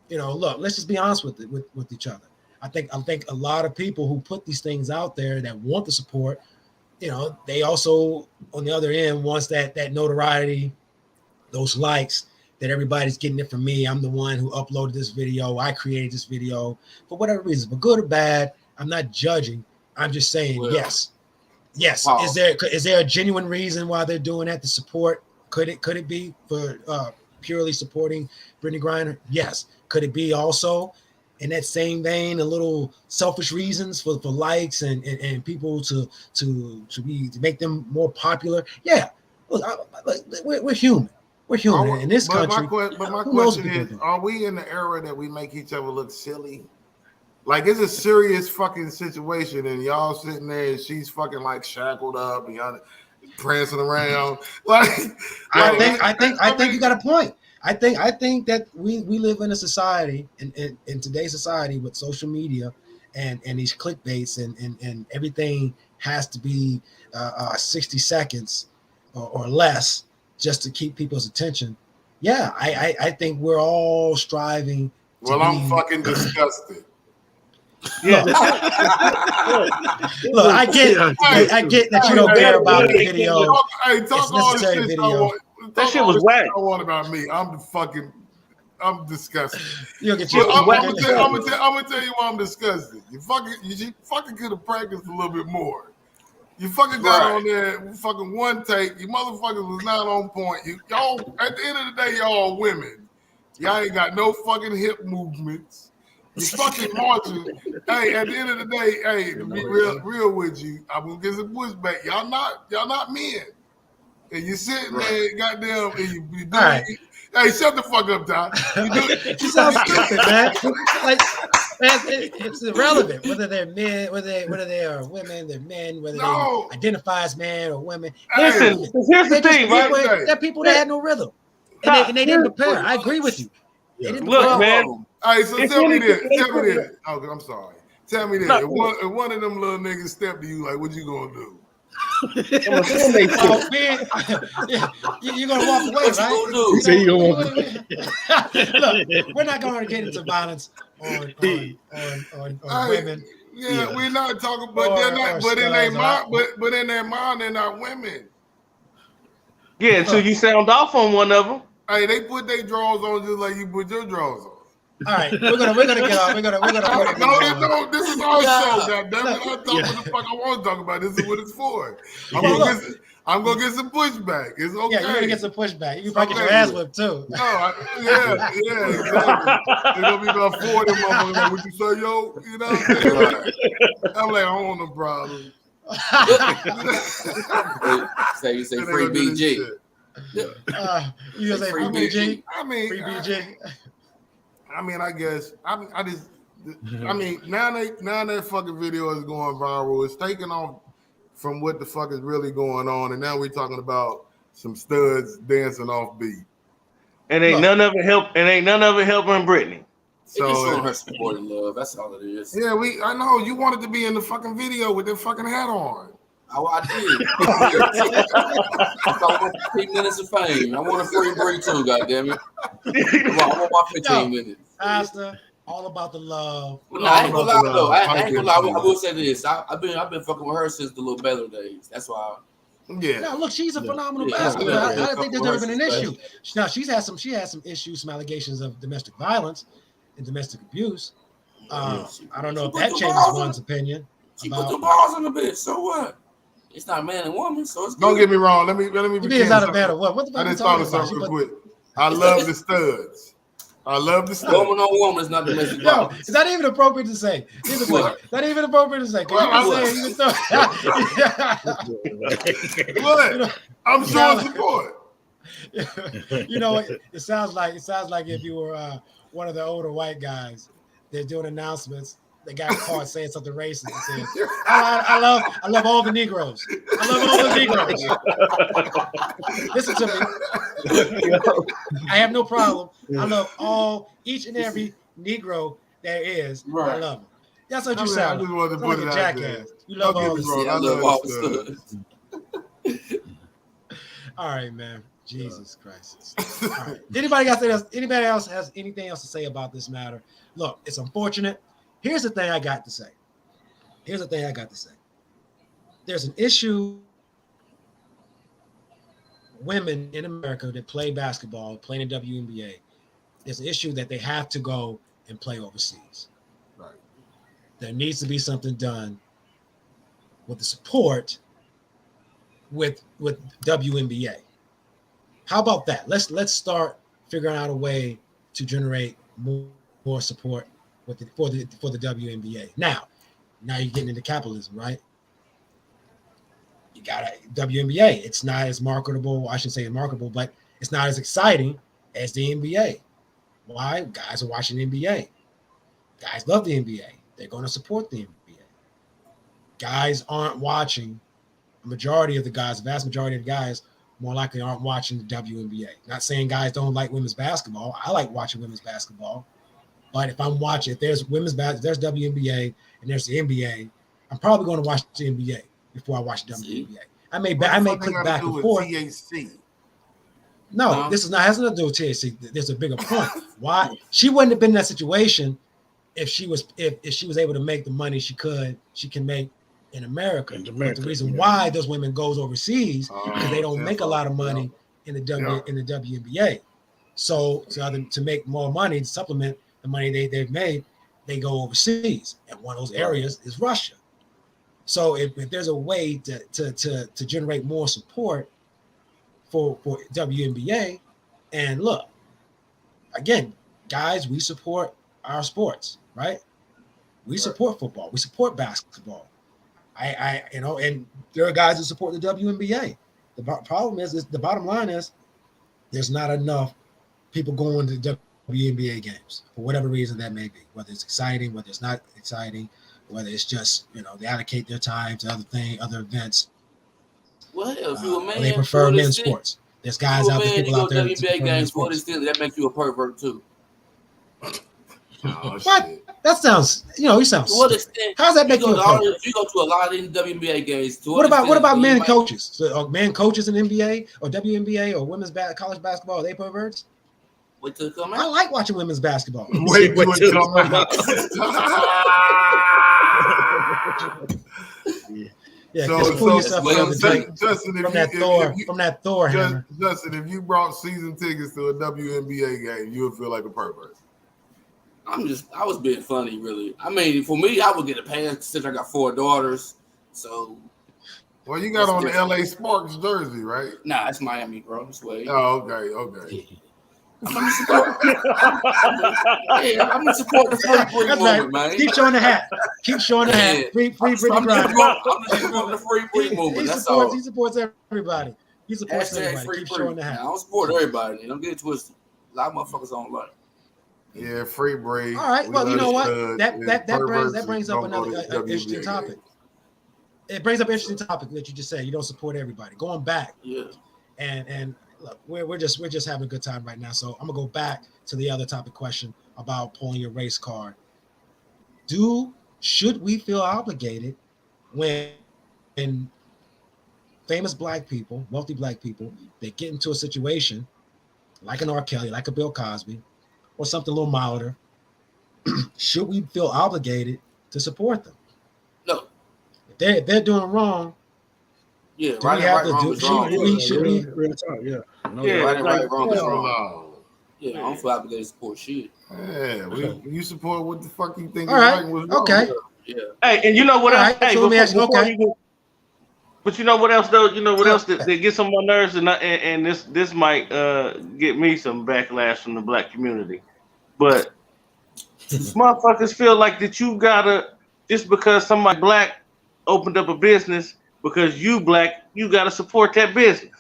Look, let's just be honest with each other. I think a lot of people who put these things out there that want the support, they also on the other end wants that notoriety, those likes, that everybody's getting it from me. I'm the one who uploaded this video. I created this video for whatever reason, but good or bad, I'm not judging. I'm just saying, yes. Wow. Is there a genuine reason why they're doing that to support? Could it be for purely supporting Brittany Griner? Yes. Could it be also in that same vein a little selfish reasons for likes and people to make them more popular? Yeah. Look, we're human. We're human in this country. But my question is, are we in the era that we make each other look silly? Like it's a serious fucking situation, and y'all sitting there, and she's fucking like shackled up, and y'all prancing around. I think you got a point. I think that we live in a society in today's society with social media and these clickbaits and everything has to be 60 seconds or less just to keep people's attention. Yeah, I think we're all striving to Well, I'm fucking disgusted. Yeah. Look, I get that you don't care about the video. Hey, talk all the shit video. That shit was whack. I want about me. I'm disgusted. You'll get I'm gonna tell you why I'm disgusted. You fucking could have practiced a little bit more. You fucking got on there fucking one take. You motherfuckers was not on point. Y'all at the end of the day, y'all women. Y'all ain't got no fucking hip movements. You fucking marching. Hey, at the end of the day, hey, to be real with you, I'm gonna get some pushback. Y'all not men. And you sitting there, goddamn, and you do right. Hey, shut the fuck up, Ty. You sound stupid, man. Like, it's irrelevant whether they're men, whether they are women, they're men, whether they identify as men or women. Listen, here's the thing, right? There are people that had no rhythm, and they didn't prepare. I agree with you. Look, man. All right, so tell me this. Okay, I'm sorry. Tell me this. If one of them little niggas step to you, like, what you gonna do? You're gonna walk away, right? You say you're gonna walk away. Look, we're not gonna get into violence on women. Yeah, we're not talking, but they're not. But in their mind, but in their mind, they're not women. Yeah, until you sound off on one of them. Hey, they put their drawers on just like you put your drawers on. All right, we're gonna get off. No, this is our show. Goddamn it! I'm talking what the fuck I want to talk about. This is what it's for. I'm gonna get some pushback. It's okay. Yeah, you're gonna get some pushback. You might get your ass whipped too. Yeah, exactly. There's gonna be about 4 of them motherfuckers like, what you say, yo? You know? I'm like, I don't want no problem. You say free BG. You gonna say free BG? Free BG. I mean, I guess now that fucking video is going viral. It's taking off from what the fuck is really going on, and now we're talking about some studs dancing off beat. And ain't none of it helping Brittany. So it's showing her support and love. That's all it is. Yeah, I know you wanted to be in the fucking video with that fucking hat on. I did. I want 15 minutes of fame. I want a free break too, goddammit. I want my 15 minutes. Pastor, all about the love. Well, I ain't gonna lie though. I ain't gonna lie. I will say this. I've been fucking with her since the little Baylor days. That's why. Yeah. Now look, she's a phenomenal pastor. I don't think there's ever been an issue. Now she has some issues, some allegations of domestic violence and domestic abuse. I don't know if that changes one's opinion. She put the balls on the bitch. So what? It's not man and woman, so it's good. Don't get me wrong. Let me. It's not a man or what? What the fuck I just thought of something real quick. I love the studs. Woman on woman is not domestic violence. No, it's not even appropriate to say. Not even appropriate to say. What? I'm showing support. You know, it sounds like if you were one of the older white guys, they're doing announcements. They got caught saying something racist. It says, I love all the Negroes. I love all the Negroes. Listen to me. I have no problem. I love each and every Negro there is. Right. I love them. That's what you sound. I just wanted to put it out there. You love all the stuff. All right, man. Jesus Christ. All right. Anybody else has anything else to say about this matter? Look, it's unfortunate. Here's the thing I got to say. There's an issue. Women in America that play basketball, play in the WNBA, there's an issue that they have to go and play overseas. Right. There needs to be something done with the support with WNBA. How about that? Let's start figuring out a way to generate more support for the WNBA. Now you're getting into capitalism, right? You got a WNBA. It's not as marketable. I shouldn't say marketable, but it's not as exciting as the NBA. Why? Guys are watching the NBA. Guys love the NBA. they're going to support the NBA. Guys aren't watching. A majority of the guys, the vast majority of the guys, more likely aren't watching the WNBA. Not saying guys don't like women's basketball. I like watching women's basketball. But if I'm watching, if there's women's basketball, there's WNBA and there's the NBA, I'm probably going to watch the NBA before I watch the WNBA. I may click back and forth. THC? No, this is not has nothing to do with THC. There's a bigger point. Why she wouldn't have been in that situation if she was able to make the money she can make in America. But the reason why those women goes overseas because they don't make a lot of money in the WNBA. So to make more money to supplement the money they've made, they go overseas, and one of those areas is Russia. So if there's a way to generate more support for WNBA, and look, again, guys, we support our sports, right? We support football, we support basketball. And there are guys who support the WNBA. The problem is the bottom line is there's not enough people going to WNBA games for whatever reason that may be, whether it's exciting, whether it's not exciting, whether it's just, they allocate their time to other events. Well, if you a man, they prefer men's sports. There's guys out there, people out there. WNBA games for this thing that makes you a pervert too. Oh, what? Shit. That sounds, you sound. To what extent? How does that make you? You go to a lot of these WNBA games. What about men coaches? So, are men coaches in NBA or WNBA or women's college basketball? Are they perverts? Wait till it come out. I like watching women's basketball. Wait till it come out. Yeah, so pull yourself out of the drink Justin, from that Thor hammer. Justin, if you brought season tickets to a WNBA game, you would feel like a pervert. I was being funny, really. I mean, for me, I would get a pass since I got 4 daughters. So, well, you got on the LA Sparks jersey, right? Nah, it's Miami, bro. It's way. Oh, okay. I'm gonna support the free movement, man. Keep showing the hat. Free Brittany Griner. I'm just supporting the free movement. That's all. He supports everybody. He supports everybody. Keep showing the hat. I don't support everybody. Don't get it twisted. A lot of motherfuckers don't like. Yeah, free break. All right. Well, you know what? That brings up another interesting topic. It brings up an interesting topic that you just said. You don't support everybody. Going back. Yeah. And look, we're just having a good time right now. So I'm gonna go back to the other topic question about pulling your race card. Should we feel obligated when famous black people, wealthy black people, they get into a situation like an R. Kelly, like a Bill Cosby, or something a little milder? Should we feel obligated to support them? No. If they're doing wrong, yeah, right and wrong is wrong. Real talk, yeah. Right and wrong is wrong. Yeah, I don't feel obligated to support shit. Yeah, you support what the fuck you think is right was wrong. Okay. Yeah. Hey, and you know what else? Right, so but you know what else though? You know what else that gets on my nerves, and this might get me some backlash from the black community. But motherfuckers feel like that you gotta, just because somebody black opened up a business, because you black, you gotta support that business.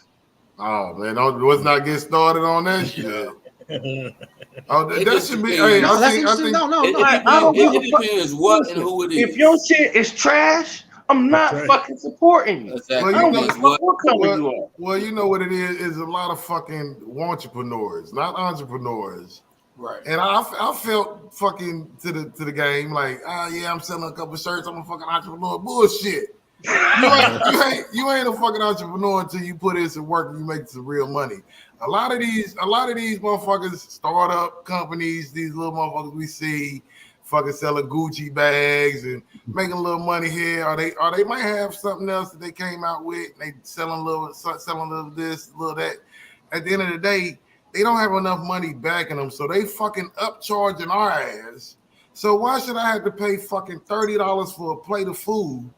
Oh man, let's not get started on that shit. That should be. Hey, no. It depends what and who it is. If your shit is trash, I'm not fucking supporting you. Exactly. Well, you know what it is a lot of fucking entrepreneurs, not entrepreneurs. Right. And I felt fucking to the game like, I'm selling a couple shirts. I'm a fucking entrepreneur. Bullshit. You ain't a fucking entrepreneur until you put in some work and you make some real money. A lot of these motherfuckers, startup companies, these little motherfuckers we see fucking selling Gucci bags and making a little money here, or they might have something else that they came out with. And they selling a little this, a little that. At the end of the day, they don't have enough money backing them, so they fucking upcharging our ass. So why should I have to pay fucking $30 for a plate of food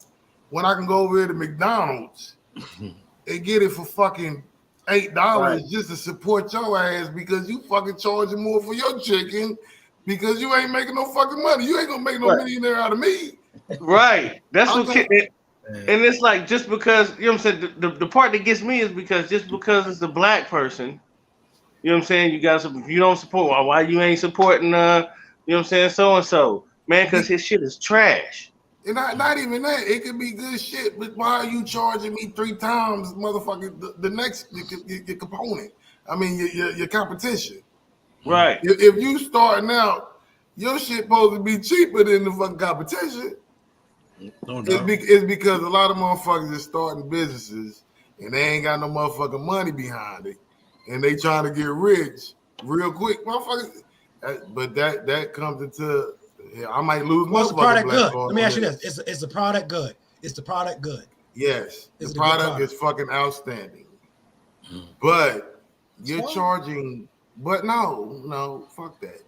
when I can go over here to McDonald's and get it for fucking $8 just to support your ass because you fucking charging more for your chicken because you ain't making no fucking money. You ain't gonna make no millionaire out of me. Right. That's what and it's like, just because, you know what I'm saying, the part that gets me is because just because it's a black person, you know what I'm saying, if you don't support, why you ain't supporting you know what I'm saying, so and so. man, because his shit is trash. And not even that. It could be good shit, but why are you charging me 3 times, motherfucker, the next your component? I mean, your competition. Right. If you starting out, your shit supposed to be cheaper than the fucking competition. No. It's because a lot of motherfuckers are starting businesses and they ain't got no motherfucking money behind it, and they trying to get rich real quick, motherfuckers. But that comes into, I might lose. What's the product good? Let me ask you this: Is the product good? Is the product good? Yes, the product is fucking outstanding. But you're charging. But no, fuck that.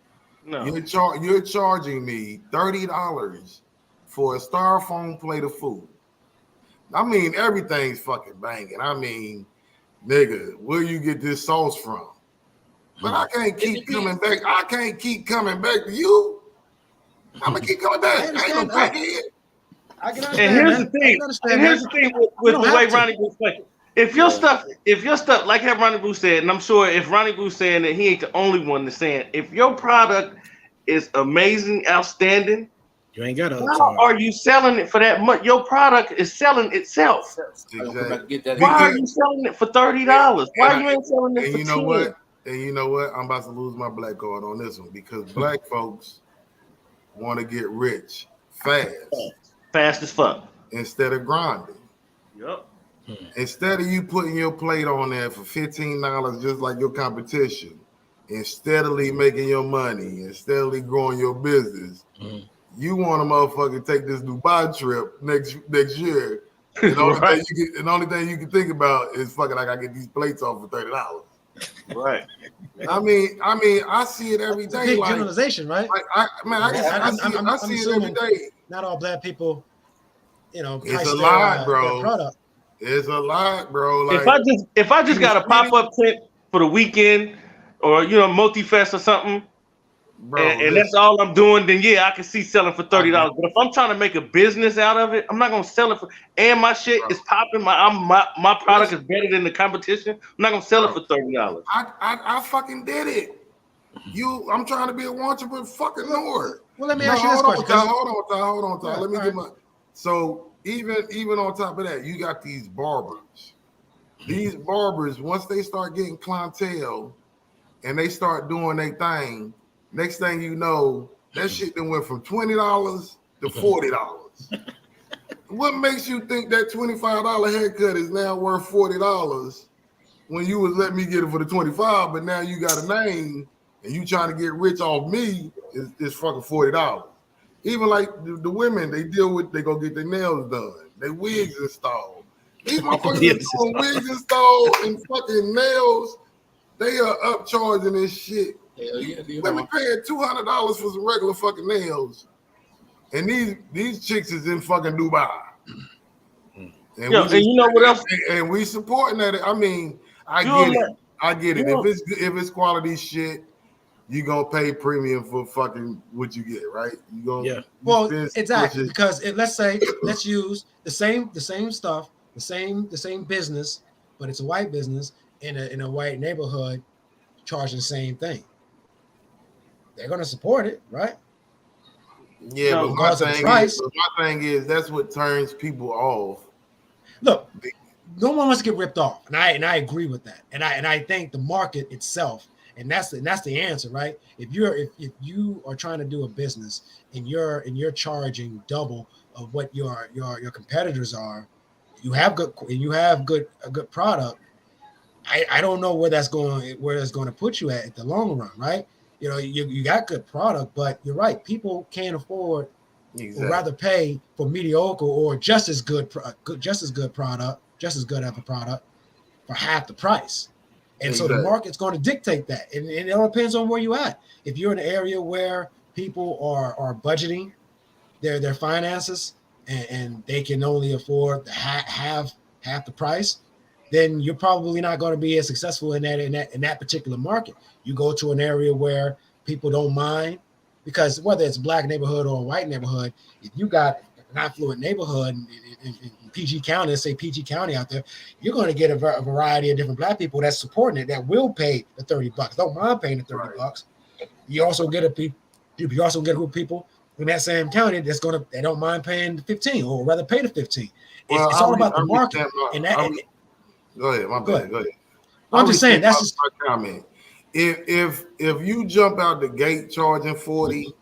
No, you're charging me $30 for a styrofoam plate of food. I mean, everything's fucking banging. I mean, nigga, where you get this sauce from? But I can't keep coming back. I can't keep coming back to you. I'm gonna keep coming back. I ain't no crackhead. I can understand. And here's the thing with the way Ronnie Boo playing. If your stuff, like how Ronnie Boo said, and I'm sure if Ronnie Boo's saying that he ain't the only one that's saying, if your product is amazing, outstanding, you ain't got to. Why are you selling it for that much? Your product is selling itself. Exactly. Why are you selling it for $30? Why you ain't selling it for $10? And you know what? I'm about to lose my black card on this one because black folks want to get rich fast as fuck, instead of grinding. Yep. Instead of you putting your plate on there for $15, just like your competition, and steadily making your money and steadily growing your business, you want a motherfucker to take this Dubai trip next year. And the only thing you can think about is fucking, I gotta get these plates off for $30. Right. I mean, I see it every day. Big generalization, right? I see it every day. Not all black people, it's a lot, bro. It's a lot, bro. Like, if I just got a pop-up tent for the weekend, or multi-fest or something, bro, and that's all I'm doing, then yeah, I can see selling for $30. But if I'm trying to make a business out of it, I'm not gonna sell it for. And my shit is popping. My product is better than the competition. I'm not gonna sell it for $30. I fucking did it. I'm trying to be a entrepreneur. Fucking Lord. Well, let me ask you this question. Hold on, Ty. Let me get my. So even on top of that, you got these barbers. These barbers, once they start getting clientele and they start doing their thing, next thing you know, that shit then went from $20 to $40. What makes you think that $25 haircut is now worth $40 when you was letting me get it for the $25, but now you got a name and you trying to get rich off me is fucking $40. Even like the women, they go get their nails done, their wigs installed. These motherfuckers doing wigs installed and fucking nails. They are upcharging this shit. Hell yeah, women paying $200 for some regular fucking nails, and these chicks is in fucking Dubai. And you know what else? And we supporting that. I mean, I get it. If it's quality shit, you gonna pay premium for fucking what you get, right? You gonna Well, exactly, because let's use the same stuff, the same business, but it's a white business in a white neighborhood charging the same thing. They're gonna support it, right? Yeah, but my thing is that's what turns people off. Look, no one wants to get ripped off, and I agree with that, and I think the market itself. And that's the answer, right? If you are trying to do a business and you're charging double of what your competitors are, you have a good product. I don't know where that's going to put you at the long run, right? You got good product, but you're right. People can't afford or rather pay for mediocre or just as good product, just as good of a product for half the price. And so the market's going to dictate that. And it all depends on where you're at. If you're in an area where people are budgeting their finances and they can only afford to have half the price, then you're probably not going to be as successful in that particular market. You go to an area where people don't mind, because whether it's a black neighborhood or a white neighborhood, if you got an affluent neighborhood in PG County, let's say PG County out there, you're going to get a variety of different black people that's supporting it, that will pay the $30, don't mind paying the $30. You also get a group of people in that same county they don't mind paying the 15 or rather pay the 15. Well, it's all about the market. Go ahead, my bad. Go ahead. Well, I'm just saying that's just my comment. If you jump out the gate charging 40,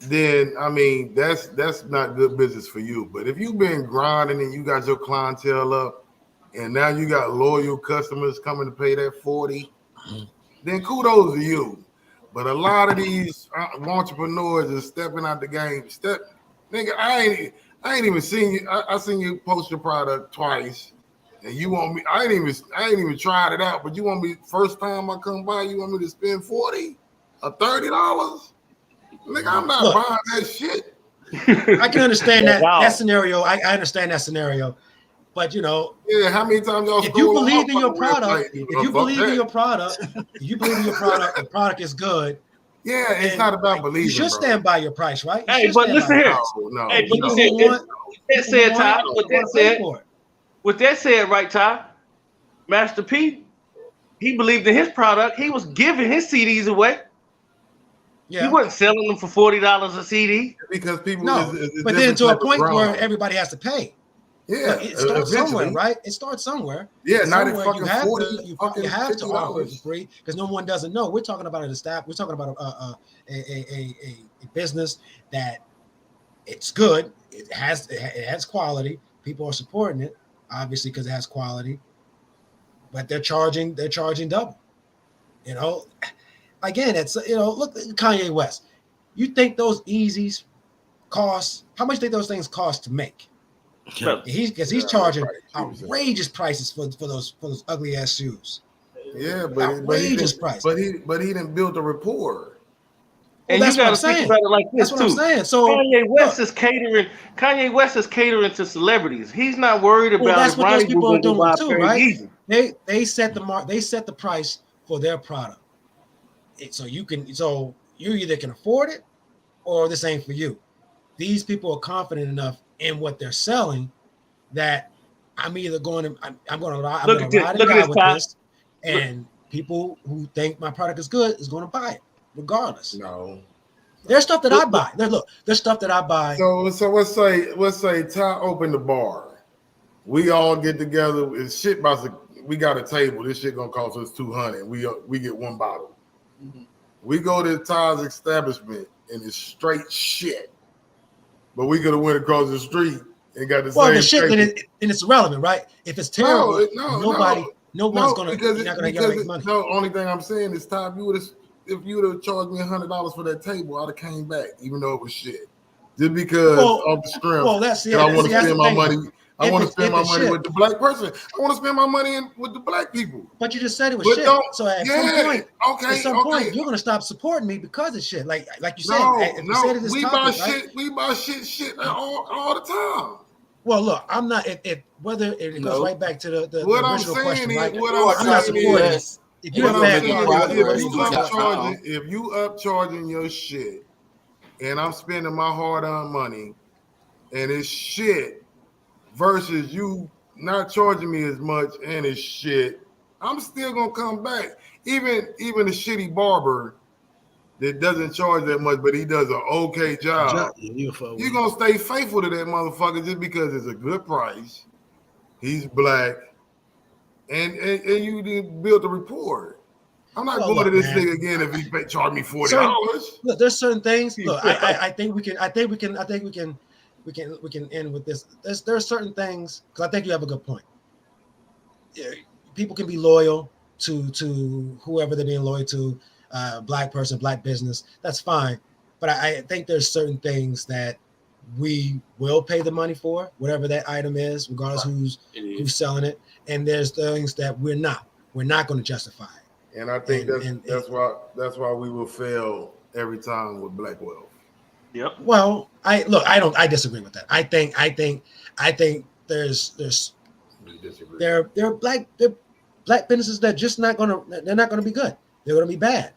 then I mean that's not good business for you. But if you've been grinding and you got your clientele up, and now you got loyal customers coming to pay that 40, then kudos to you. But a lot of these entrepreneurs are stepping out the game. Nigga, I ain't even seen you. I seen you post your product twice, and you want me. I ain't even tried it out. But you want me first time I come by, you want me to spend $40 or $30? Nigga, I'm not buying that shit. I can understand that scenario. I understand that scenario. But yeah, how many times y'all? If you believe in your product, the product is good. Yeah, it's not about believing. You should stand by your price, right? Hey, but listen here. Hey, with that said, right, Ty, Master P, he believed in his product. He was giving his CDs away. Yeah. He wasn't selling them for $40 a CD. Because people. But then to a point where everybody has to pay. Yeah, it starts somewhere, right? It starts somewhere. Yeah, not somewhere fucking you have 40. You have to offer it for free because no one doesn't know. We're talking about we're talking about a business that it's good. It has quality. People are supporting it, obviously, because it has quality. But they're charging double. Again, it's look at Kanye West. You think those Yeezys cost? How much do you think those things cost to make? He's charging outrageous prices for those ugly ass shoes. Yeah, but outrageous price. But he didn't build a rapport. And you got to think about it like this too. That's what I'm saying. So Kanye West is catering to celebrities. He's not worried about. That's what those people are doing too, right? They set the mark. They set the price for their product. So you either can afford it, or this ain't for you. These people are confident enough in what they're selling that I'm either going to ride and die with this, and people who think my product is good is going to buy it regardless. No, there's stuff that I buy. There's stuff that I buy. So let's say Ty open the bar, we all get together. It's shit we got a table. This shit gonna cost us $200. We get one bottle. Mm-hmm. We go to Ty's establishment and it's straight shit. But we could have went across the street and got the same. Well, the shit, and it's irrelevant, right? If it's terrible, no one's gonna make money. No, only thing I'm saying is, Ty, if you would have charged me $100 for that table, I'd have came back, even though it was shit. Just because of the strength. Well, I want to spend my money. I want to spend my money with the black person. I want to spend my money with the black people. But you just said it was shit. So at some point, you're gonna stop supporting me because of shit. Like you said. We buy shit all the time. Well, look, I'm not. Whether it goes right back to the original question, right? I'm not supporting. If you upcharging your shit, and I'm spending my hard-earned money, and it's shit. Versus you not charging me as much and it's shit, I'm still gonna come back. Even a shitty barber that doesn't charge that much, but he does an okay job. You're gonna stay faithful to that motherfucker just because it's a good price. He's black, and you didn't build a rapport. I'm not going to this thing again if he charge me $40. Look, there's certain things. Look, I think we can end with this. There are certain things, because I think you have a good point. People can be loyal to whoever they're being loyal to, black person, black business. That's fine. But I think there's certain things that we will pay the money for, whatever that item is, regardless who's selling it. And there's things that we're not going to justify. And I think that's why we will fail every time with black wealth. Yep. Well, I disagree with that. I think there are black businesses that they're not gonna be good. They're gonna be bad.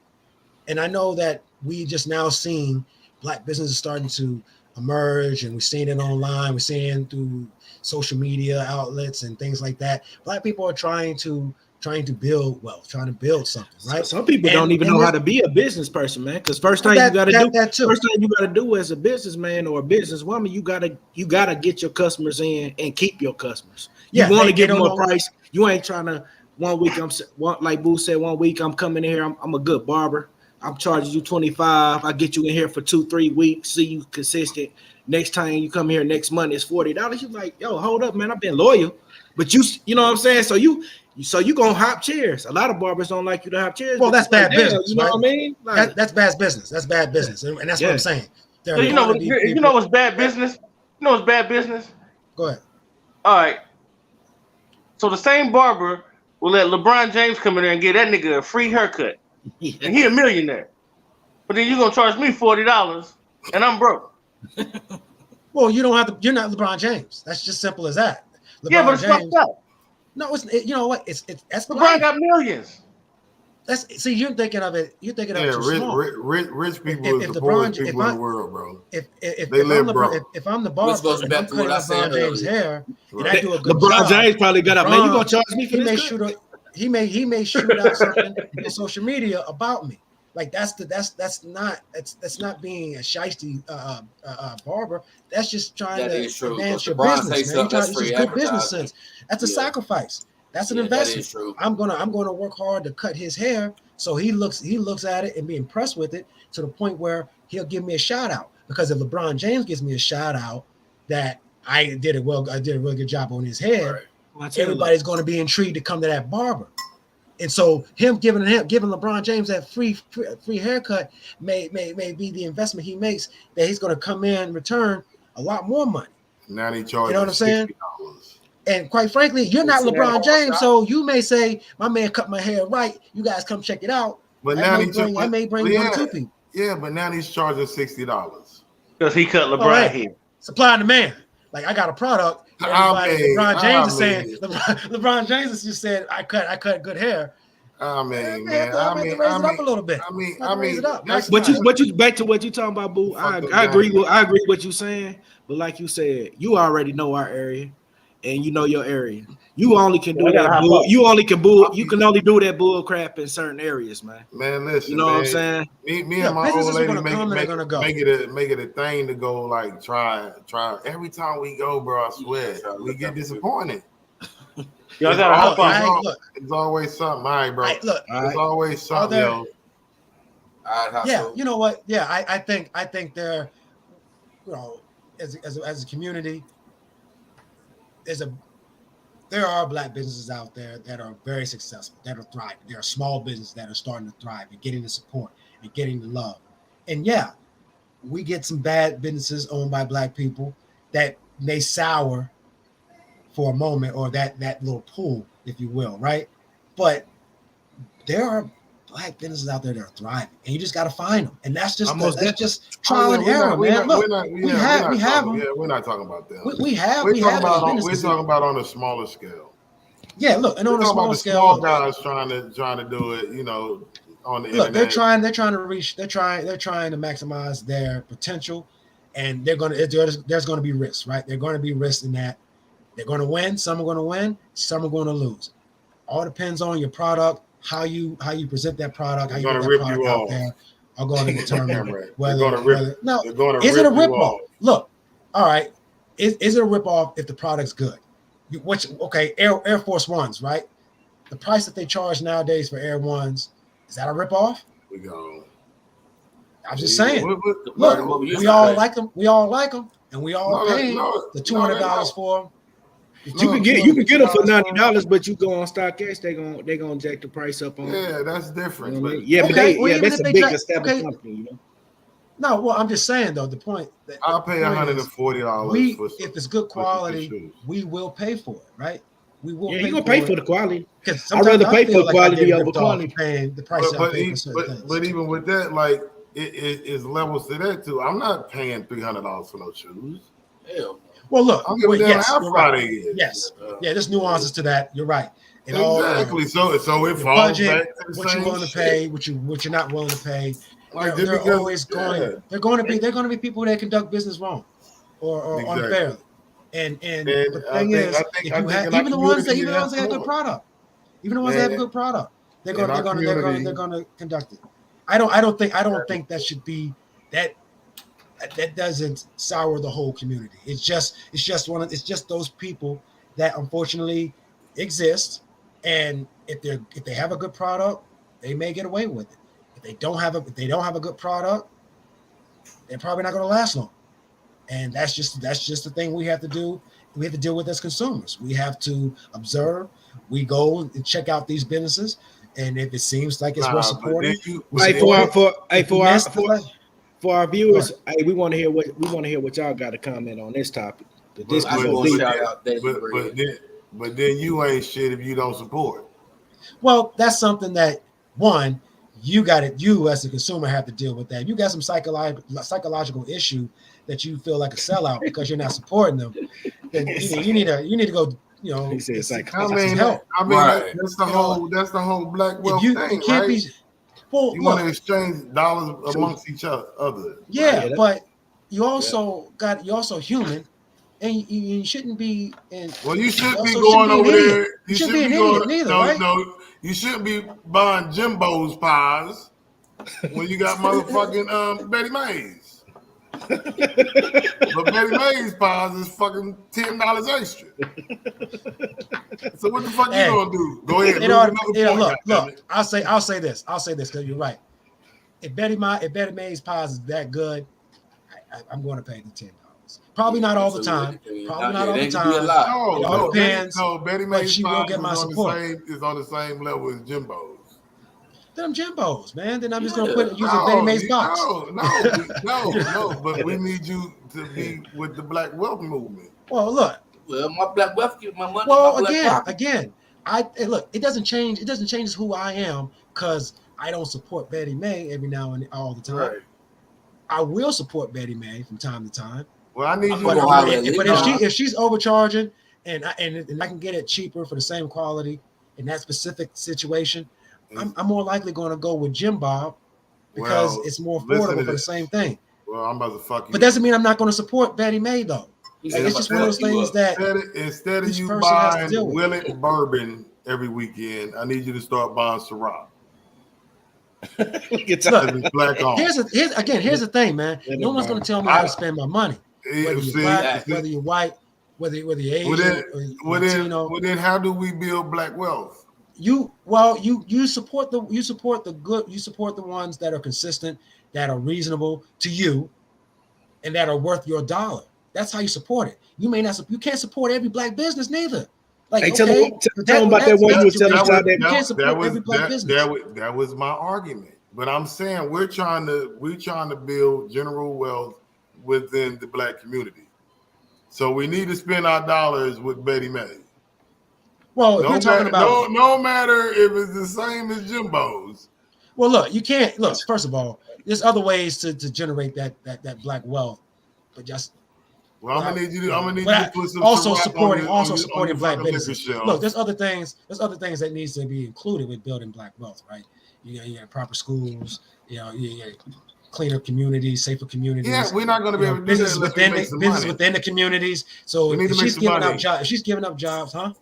And I know that we just now seen black businesses starting to emerge, and we're seeing it online, we're seeing it through social media outlets and things like that. Black people are trying to trying to build wealth, trying to build something, right? Some people don't even know how to be a business person, man. Because first thing you got to do as a businessman or a businesswoman, you gotta get your customers in and keep your customers. You want to give them a price. You ain't trying to. 1 week like Boo said. 1 week I'm coming in here. I'm a good barber. I'm charging you $25. I get you in here for 2-3 weeks. See you consistent. Next time you come here next month it's $40. You're like, yo, hold up, man. I've been loyal, but you know what I'm saying. So you gonna hop chairs. A lot of barbers don't like you to hop chairs. Well, that's bad business. You know what I mean? Like, that's bad business. That's bad business, and that's what I'm saying. So you know what's bad business? You know what's bad business? Go ahead. All right. So the same barber will let LeBron James come in there and get that nigga a free haircut, and he a millionaire. But then you gonna charge me $40, and I'm broke. Well, you don't have to. You're not LeBron James. That's just simple as that. LeBron but it's fucked up. No, you know what? It's that's LeBron got millions. See, you're thinking of it. You're thinking of it too small. Rich people is the poorest people in the world, bro. If I'm the barber and I'm cutting LeBron James' hair, and I do a good LeBron job, James probably got up. Man, you gonna charge me for this? He may shoot out something on social media about me. Like that's not being a shiesty barber. That's just trying to advance your business, man. It's just good business sense. That's a sacrifice. That's an investment. I'm gonna work hard to cut his hair so he looks at it and be impressed with it to the point where he'll give me a shout out. Because if LeBron James gives me a shout out that I did a really good job on his hair, everybody's going to be intrigued to come to that barber. And so him giving LeBron James that free haircut may be the investment he makes that he's going to come in return a lot more money. Now they charge you know what I'm saying? $60. And quite frankly, you're not LeBron James, so you may say, my man cut my hair right. You guys come check it out. But I may bring one or two people. Yeah, but now he's charging $60. Because he cut LeBron hair. Supply and demand. Like I got a product. LeBron James is saying LeBron James has just said I cut good hair. I mean, man, I mean, raise it up a little bit. Raise it up. But you back to what you talking about, Boo. I agree with what you saying, but like you said, you already know our area, and you know your area. You only can do that. You can only do that bull crap in certain areas, man. Man, listen. You know what I'm saying? Me and my old lady make it a thing to go like try. Every time we go, bro, I swear we get disappointed. Y'all gotta hop on. It's always something, all right, bro. It's always something, yo. Yeah, you know what? Yeah, I think they're, you know, as a community, there are black businesses out there that are very successful, that are thriving. There are small businesses that are starting to thrive and getting the support and getting the love. And yeah, we get some bad businesses owned by black people that may sour for a moment, or that little pool, if you will, right? But there are black businesses out there that are thriving, and you just got to find them. And that's just trial and error, man. Look, we have them. Yeah, we're not talking about that. We're talking about on a smaller scale. Yeah, look, and on a smaller scale, small guys trying to do it, you know, on the internet. They're trying to reach. They're trying to maximize their potential, and there's going to be risks, right? They're going to be risks in that. They're going to win. Some are going to win. Some are going to lose. All depends on your product, how you present that product, how you get that product out there. Are going to determine whether is it a ripoff? Look, all right, is it a ripoff if the product's good? Air Force Ones, right? The price that they charge nowadays for Air Ones, is that a ripoff? We go. I'm just saying. Look, we all like them. We all like them, and we all pay the $200 for them. You can get them for $90, but you go on StockX, they gonna jack the price up on. Yeah, that's different. You know, that's a big established company, you know. No, well, I'm just saying though. The point that I'll pay $140. If it's good quality, we will pay for it, right? We will. Yeah, you're gonna pay for the quality. I'd rather pay for quality over quantity. Paying the price. But even with that, like it's levels to that too. I'm not paying $300 for no shoes. Hell. Well, look. Yes, there's nuances to that. You're right. Exactly. So it falls budget, back to the what same you're willing to pay, what you're not willing to pay. Like they're always going. They're going to be people that conduct business wrong or unfairly. And the thing is, even the ones that got good product, Even the ones that have a good product, they're going to conduct it. I don't think that should be that. That doesn't sour the whole community. It's just those people that unfortunately exist, and if they have a good product, they may get away with it. If they don't have a good product, they're probably not going to last long. And that's just the thing we have to do. We have to deal with as consumers. We have to observe. We go and check out these businesses, and if it seems like it's worth supporting, for our viewers, hey, we want to hear what y'all got to comment on this topic. But then you ain't shit if you don't support. Well, that's something that you as a consumer have to deal with that. If you got some psychological issue that you feel like a sellout because you're not supporting them, then you need to go. He said help. Right. That's the whole black wealth thing, it can't right? Well, you want to exchange dollars amongst each other. Yeah, right? But you're also human, and you shouldn't be. Well, you shouldn't be going over there. You shouldn't be an idiot neither, right? No, you shouldn't be buying Jimbo's pies when you got motherfucking Betty Mays. But Betty Mays pies is fucking $10 extra. So what the fuck you gonna do? Go ahead. Look. I'll say this because you're right. If Betty Mays pies is that good, I'm going to pay the $10. Probably not all the time. Probably not all the time. It all depends. No, Betty Mays pies is on the same level as Jimbo's. Them Jimbos, man. Then I'm just gonna use a Betty Mays box. No. But we need you to be with the Black Wealth movement. Well, look. Well, my Black Wealth give my money. Well, again, look. It doesn't change. It doesn't change who I am because I don't support Betty May every now and all the time. Right. I will support Betty May from time to time. Well, I need you. But if she's overcharging and I can get it cheaper for the same quality in that specific situation, I'm more likely going to go with Jim Bob because it's more affordable for the same thing. Well, I'm about to fuck you. But doesn't mean I'm not going to support Betty May though. It's just one of those things that instead of you buying Willet bourbon every weekend, I need you to start buying Ciroc. Here's the thing, man. No one's going to tell me how to spend my money. Whether you're white, whether you're Asian, Well, then how do we build black wealth? You support the good, you support the ones that are consistent, that are reasonable to you, and that are worth your dollar. That's how you support it. You can't support every black business neither. Like, tell them about that one you were telling us that you can't support every black business. That was my argument. But I'm saying we're trying to build general wealth within the black community. So we need to spend our dollars with Betty May. Well, if you're talking about no matter if it's the same as Jimbo's. Well, look, you can't look. First of all, there's other ways to generate that black wealth, but just. Well, I'm gonna need you to put some also supporting black businesses. Look, there's other things that needs to be included with building black wealth, right? You got proper schools, you got cleaner communities, safer communities. Yeah, we're not going to be able to do business within the communities. So if she's giving up jobs, huh?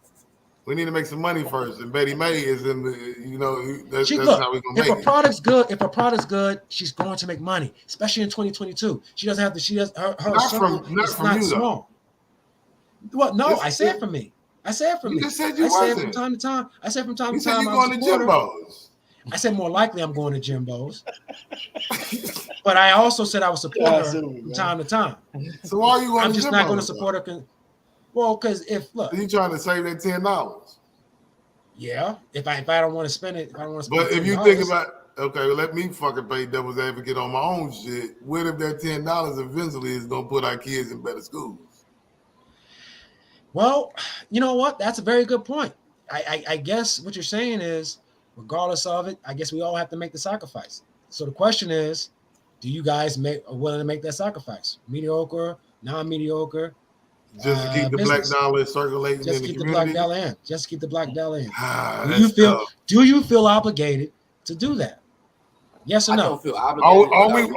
We need to make some money first, and Betty May is in the, that's how we're gonna make it. If a product's good, she's going to make money, especially in 2022. She doesn't have to. She does her circle is not small. Well, no, I said for me. I said for me. You just said you wasn't. I said from time to time. You said you're going to Jimbo's. I said more likely I'm going to Jimbo's, but I also said I would support her from time to time. So why are you going? I'm just not going to support her. Well, because you trying to save that $10. Yeah, if I don't want to spend it, But if you think about, okay, well, let me fucking play devil's advocate on my own shit. What if that $10 eventually is gonna put our kids in better schools? Well, you know what? That's a very good point. I guess what you're saying is, regardless of it, I guess we all have to make the sacrifice. So the question is, do you guys are willing to make that sacrifice? Mediocre, non-mediocre? Just to keep the black dollar circulating in the community. Just keep the black dollar in. Do you feel obligated to do that? Yes or no? I don't feel obligated.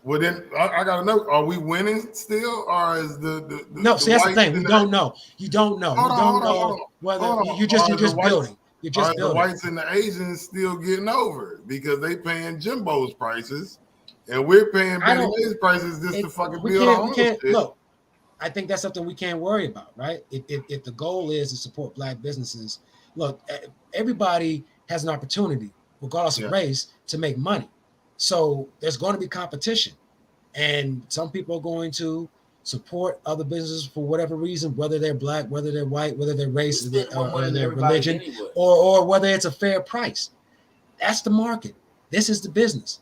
Well, then I gotta know: are we winning still, or is the no? See, that's the thing. We don't know. You don't know. You don't know whether you're just building. You're just building. The whites and the Asians still getting over it because they paying Jimbo's prices, and we're paying Benny May's prices just to fucking build our own shit. Look, I think that's something we can't worry about, right? If the goal is to support black businesses, look, everybody has an opportunity, regardless of race, to make money. So there's going to be competition, and some people are going to support other businesses for whatever reason, whether they're black, whether they're white, whether their race or their religion, anyway. or whether it's a fair price. That's the market. This is the business.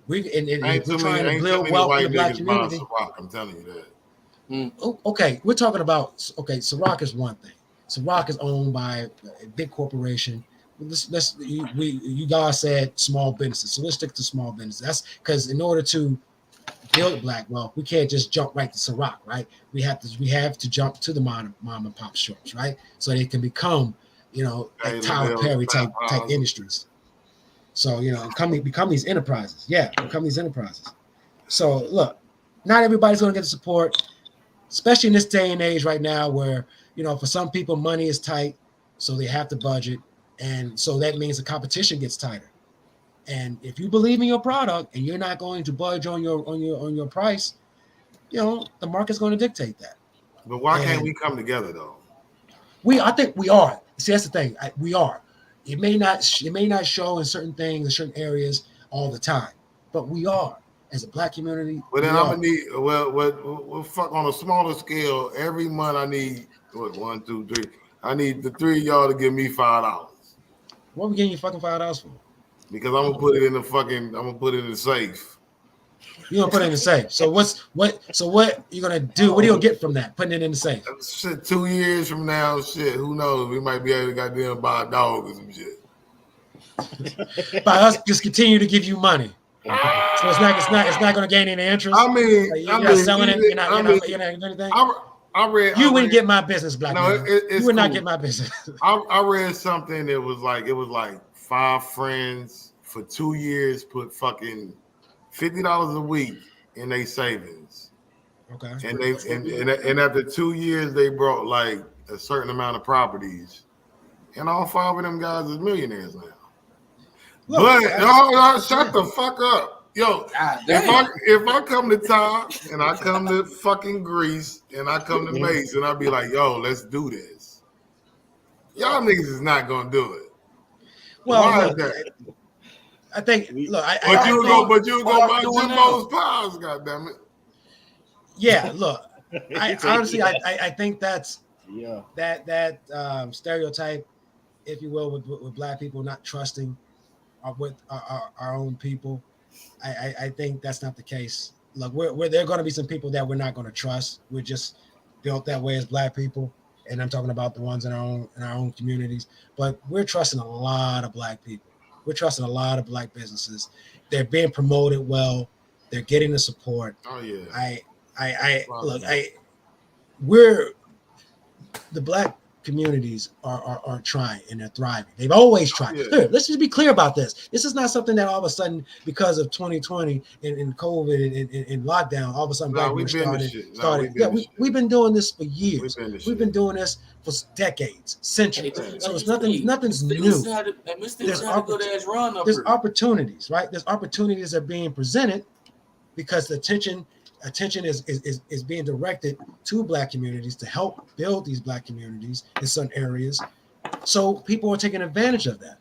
We're trying to build wealth in the black community. I'm telling you that. Okay, we're talking about Ciroc is one thing. Ciroc is owned by a big corporation. You guys said small businesses, so let's stick to small businesses. That's because in order to build black wealth, we can't just jump right to Ciroc, right? We have to jump to the mom and pop shops, right? So they can become, like Tyler Perry type industries. So become these enterprises. Yeah, become these enterprises. So look, not everybody's going to get the support, especially in this day and age right now where, for some people money is tight, so they have to budget. And so that means the competition gets tighter. And if you believe in your product and you're not going to budge on your price, the market's going to dictate that. But why can't we come together though? I think we are. See, that's the thing. We are. It may not show in certain things, in certain areas all the time, but we are. As a black community, well, then I'm gonna need fuck on a smaller scale. Every month I need 1, 2, 3. I need the 3 of y'all to give me $5. What are we getting you fucking $5 for? Because I'm gonna put it in the safe. You're gonna put it in the safe. So what you gonna do? What are you gonna get from that? Putting it in the safe. Shit, 2 years from now, shit, who knows? We might be able to goddamn buy a dog or some shit. By us just continue to give you money. So it's not going to gain any interest. I mean, you're not selling it. You're not anything. You wouldn't get my business, black man. You would not get my business. I read something that was like 5 friends for 2 years put fucking $50 a week in their savings. Okay. And after 2 years they brought like a certain amount of properties, and all 5 of them guys is millionaires now. Look, but shut the fuck up, yo. If I come to Tom and I come to fucking Greece and I come to Mace and I'll be like, yo, let's do this. Y'all niggas is not gonna do it. Well, why is that? I think. Look, but you go buy Jimbo's pies, goddammit. Yeah, look. Honestly, I think that's that stereotype, if you will, with black people not trusting. With our own people, I think that's not the case. Look, there are going to be some people that we're not going to trust. We're just built that way as black people, and I'm talking about the ones in our own communities. But we're trusting a lot of black people. We're trusting a lot of black businesses. They're being promoted well. They're getting the support. Oh yeah. We're the black communities are trying and they're thriving. They've always tried. Yeah. Here, let's just be clear about this. This is not something that all of a sudden, because of 2020 and COVID and lockdown, all of a sudden black people started. We've been doing this for years. We've been doing this for decades, centuries. So it's nothing's new. There's opportunities, right? There's opportunities that are being presented because the attention is being directed to black communities to help build these black communities in some areas. So people are taking advantage of that.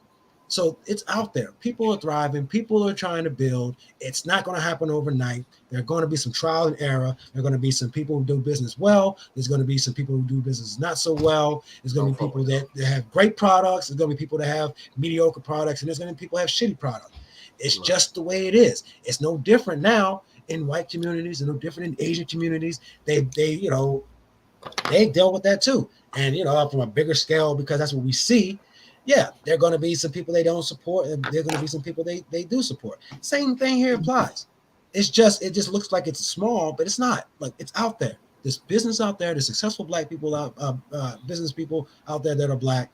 So it's out there. People are thriving. People are trying to build. It's not going to happen overnight. There are going to be some trial and error. There are going to be some people who do business well. There's going to be some people who do business not so well. There's going to be people that have great products. There's going to be people that have mediocre products. And there's going to be people that have shitty products. It's just the way it is. It's no different now in white communities and no different in Asian communities. They deal with that too. And, from a bigger scale, because that's what we see. Yeah, there are going to be some people they don't support, and there are going to be some people they do support. Same thing here applies. It just looks like it's small, but it's not. Like, it's out there. There's business out there. There's successful black people business people out there that are black.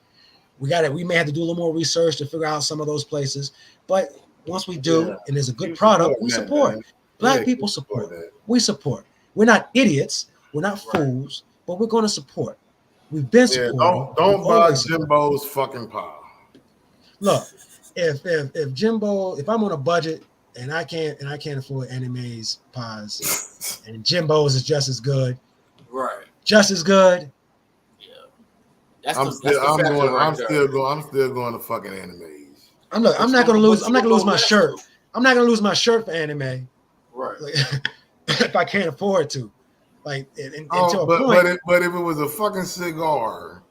We may have to do a little more research to figure out some of those places, but once we do, and there's a good product, we support. Black people support. We support. We're not idiots. We're not fools, but we're going to support. We've been supporting. Don't buy Jimbo's fucking pie. Look, if Jimbo, if I'm on a budget and I can't afford Anime's pies, and Jimbo's is just as good, right? Just as good. Yeah, I'm still going to fucking Anime's. I'm not gonna lose my shirt. I'm not gonna lose my shirt for Anime, right? Like, if I can't afford to, like, until a but point. But if it was a fucking cigar,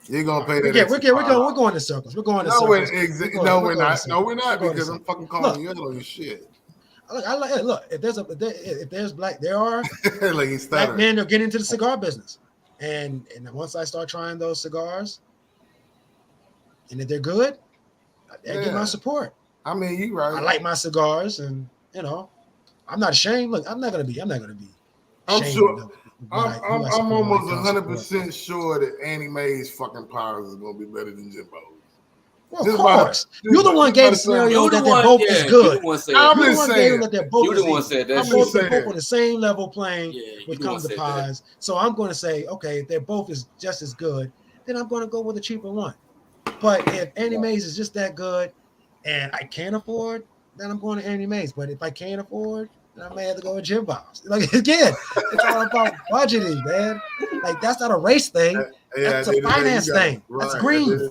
you're gonna pay that. We're going in circles. We're going in circles. No, we're not because I'm fucking calling you out on your shit. Look, if there's black, there are like black men that get into the cigar business, and once I start trying those cigars, and if they're good, I get my support. I mean, you right. I like my cigars, and I'm not ashamed. Look, I'm not gonna be. I'm sure. I'm almost 100% sure that Anime's fucking powers is gonna be better than Jimbo's. Well, of course. You're the one gave the scenario that they're both as good. I'm just saying that they're both the one said that. I'm both on the same level playing when it comes to pies. So I'm going to say, okay, if they're both just as good, then I'm going to go with the cheaper one. But if Anime's is just that good and I can't afford, then I'm going to Anime's. But if I can't afford, then I may have to go with Jimbo's. Like, again, it's all about budgeting, man. Like, that's not a race thing. That's a finance thing. That's green.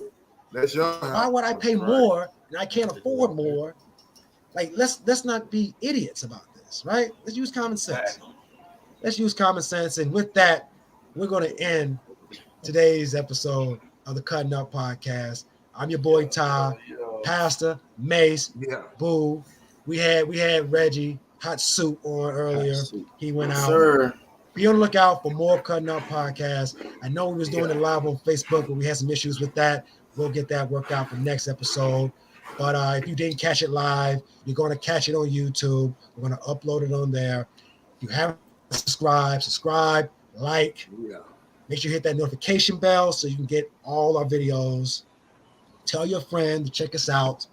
That's your Why would I pay more and I can't afford more? Like, let's not be idiots about this, right? Let's use common sense. And with that, we're going to end today's episode of the Kutt'n Up Podcast. I'm your boy Ty, Pastor, Mace, Boo. We had Reggie Hot Soup on earlier. He went out. Sir. Be on the lookout for more Kutt'n Up Podcast. I know we was doing it live on Facebook, but we had some issues with that. We'll get that worked out for next episode. But if you didn't catch it live, you're going to catch it on YouTube. We're going to upload it on there. If you haven't subscribe, like. Yeah. Make sure you hit that notification bell so you can get all our videos. Tell your friend to check us out.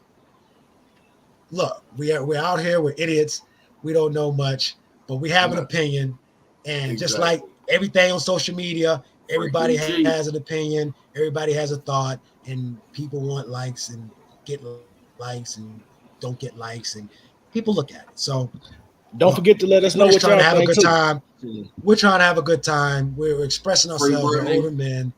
Look, we're out here. We're idiots. We don't know much, but we have an opinion. And just like everything on social media, everybody has an opinion. Everybody has a thought. And people want likes and get likes and don't get likes. And people look at it. So don't forget to let us know what y'all trying to have a good too. time. We're trying to have a good time. We're expressing ourselves. We're older men.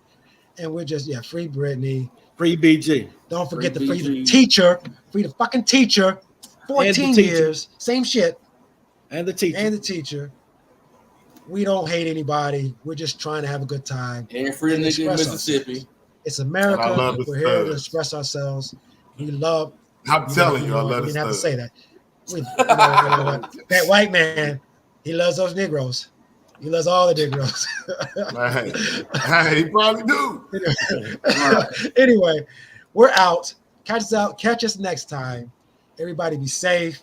And we're just, free Britney. Free BG. Don't forget to free the teacher. Free the fucking teacher. 14 years. Same shit. And the teacher. We don't hate anybody. We're just trying to have a good time. And free the nigga in Mississippi. It's America. We're here to express ourselves. We love. I'm telling you, I love it. You didn't have to say that. That white man, he loves those Negroes. He loves all the Negroes. He probably do. Anyway, we're out. Catch us next time. Everybody be safe.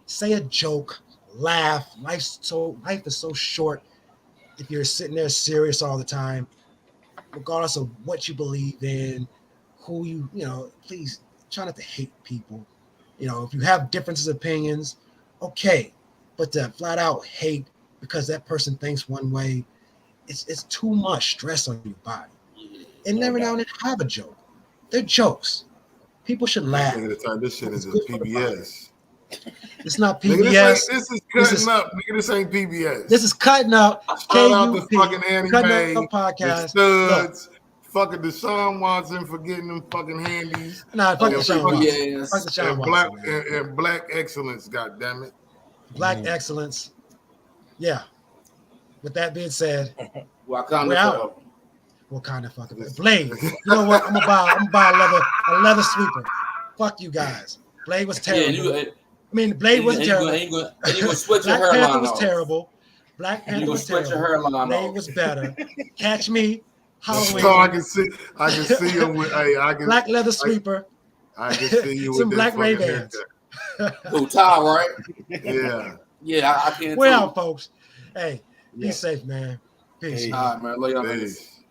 Say a joke. Laugh. Life is so short. If you're sitting there serious all the time, regardless of what you believe in, who please try not to hate people. If you have differences of opinions, okay, but to flat out hate because that person thinks one way, it's too much stress on your body. And every now and then have a joke. They're jokes. People should laugh. This shit is PBS. It's not PBS. This is Kutt'n Up. Nigga, this ain't PBS. This is Kutt'n Up. Shout out to fucking Anime, Kutt'n Up Podcast. Studs, fucking Deshaun Watson for getting them fucking handies. Nah, fuck Deshaun Watson. Yes. Fuck Deshaun Watson. And black excellence, goddammit. Black excellence. Yeah. With that being said, we're Wakanda out. What kind of fucking Blade? You know what? I'm gonna buy a leather sweeper. Fuck you guys. Blade was terrible. Blade wasn't terrible. You gonna switch your Black hairline Panther was off. terrible. Black Panther was terrible. Blade was better. Catch me. Halloween. So I can see him with black leather sweeper. I can see you with some black Ray-Bans. Who, Ty, right? Yeah. Yeah, I can't. We're out, folks. Hey, be safe, man. Peace. All right, man. Love y'all. Peace.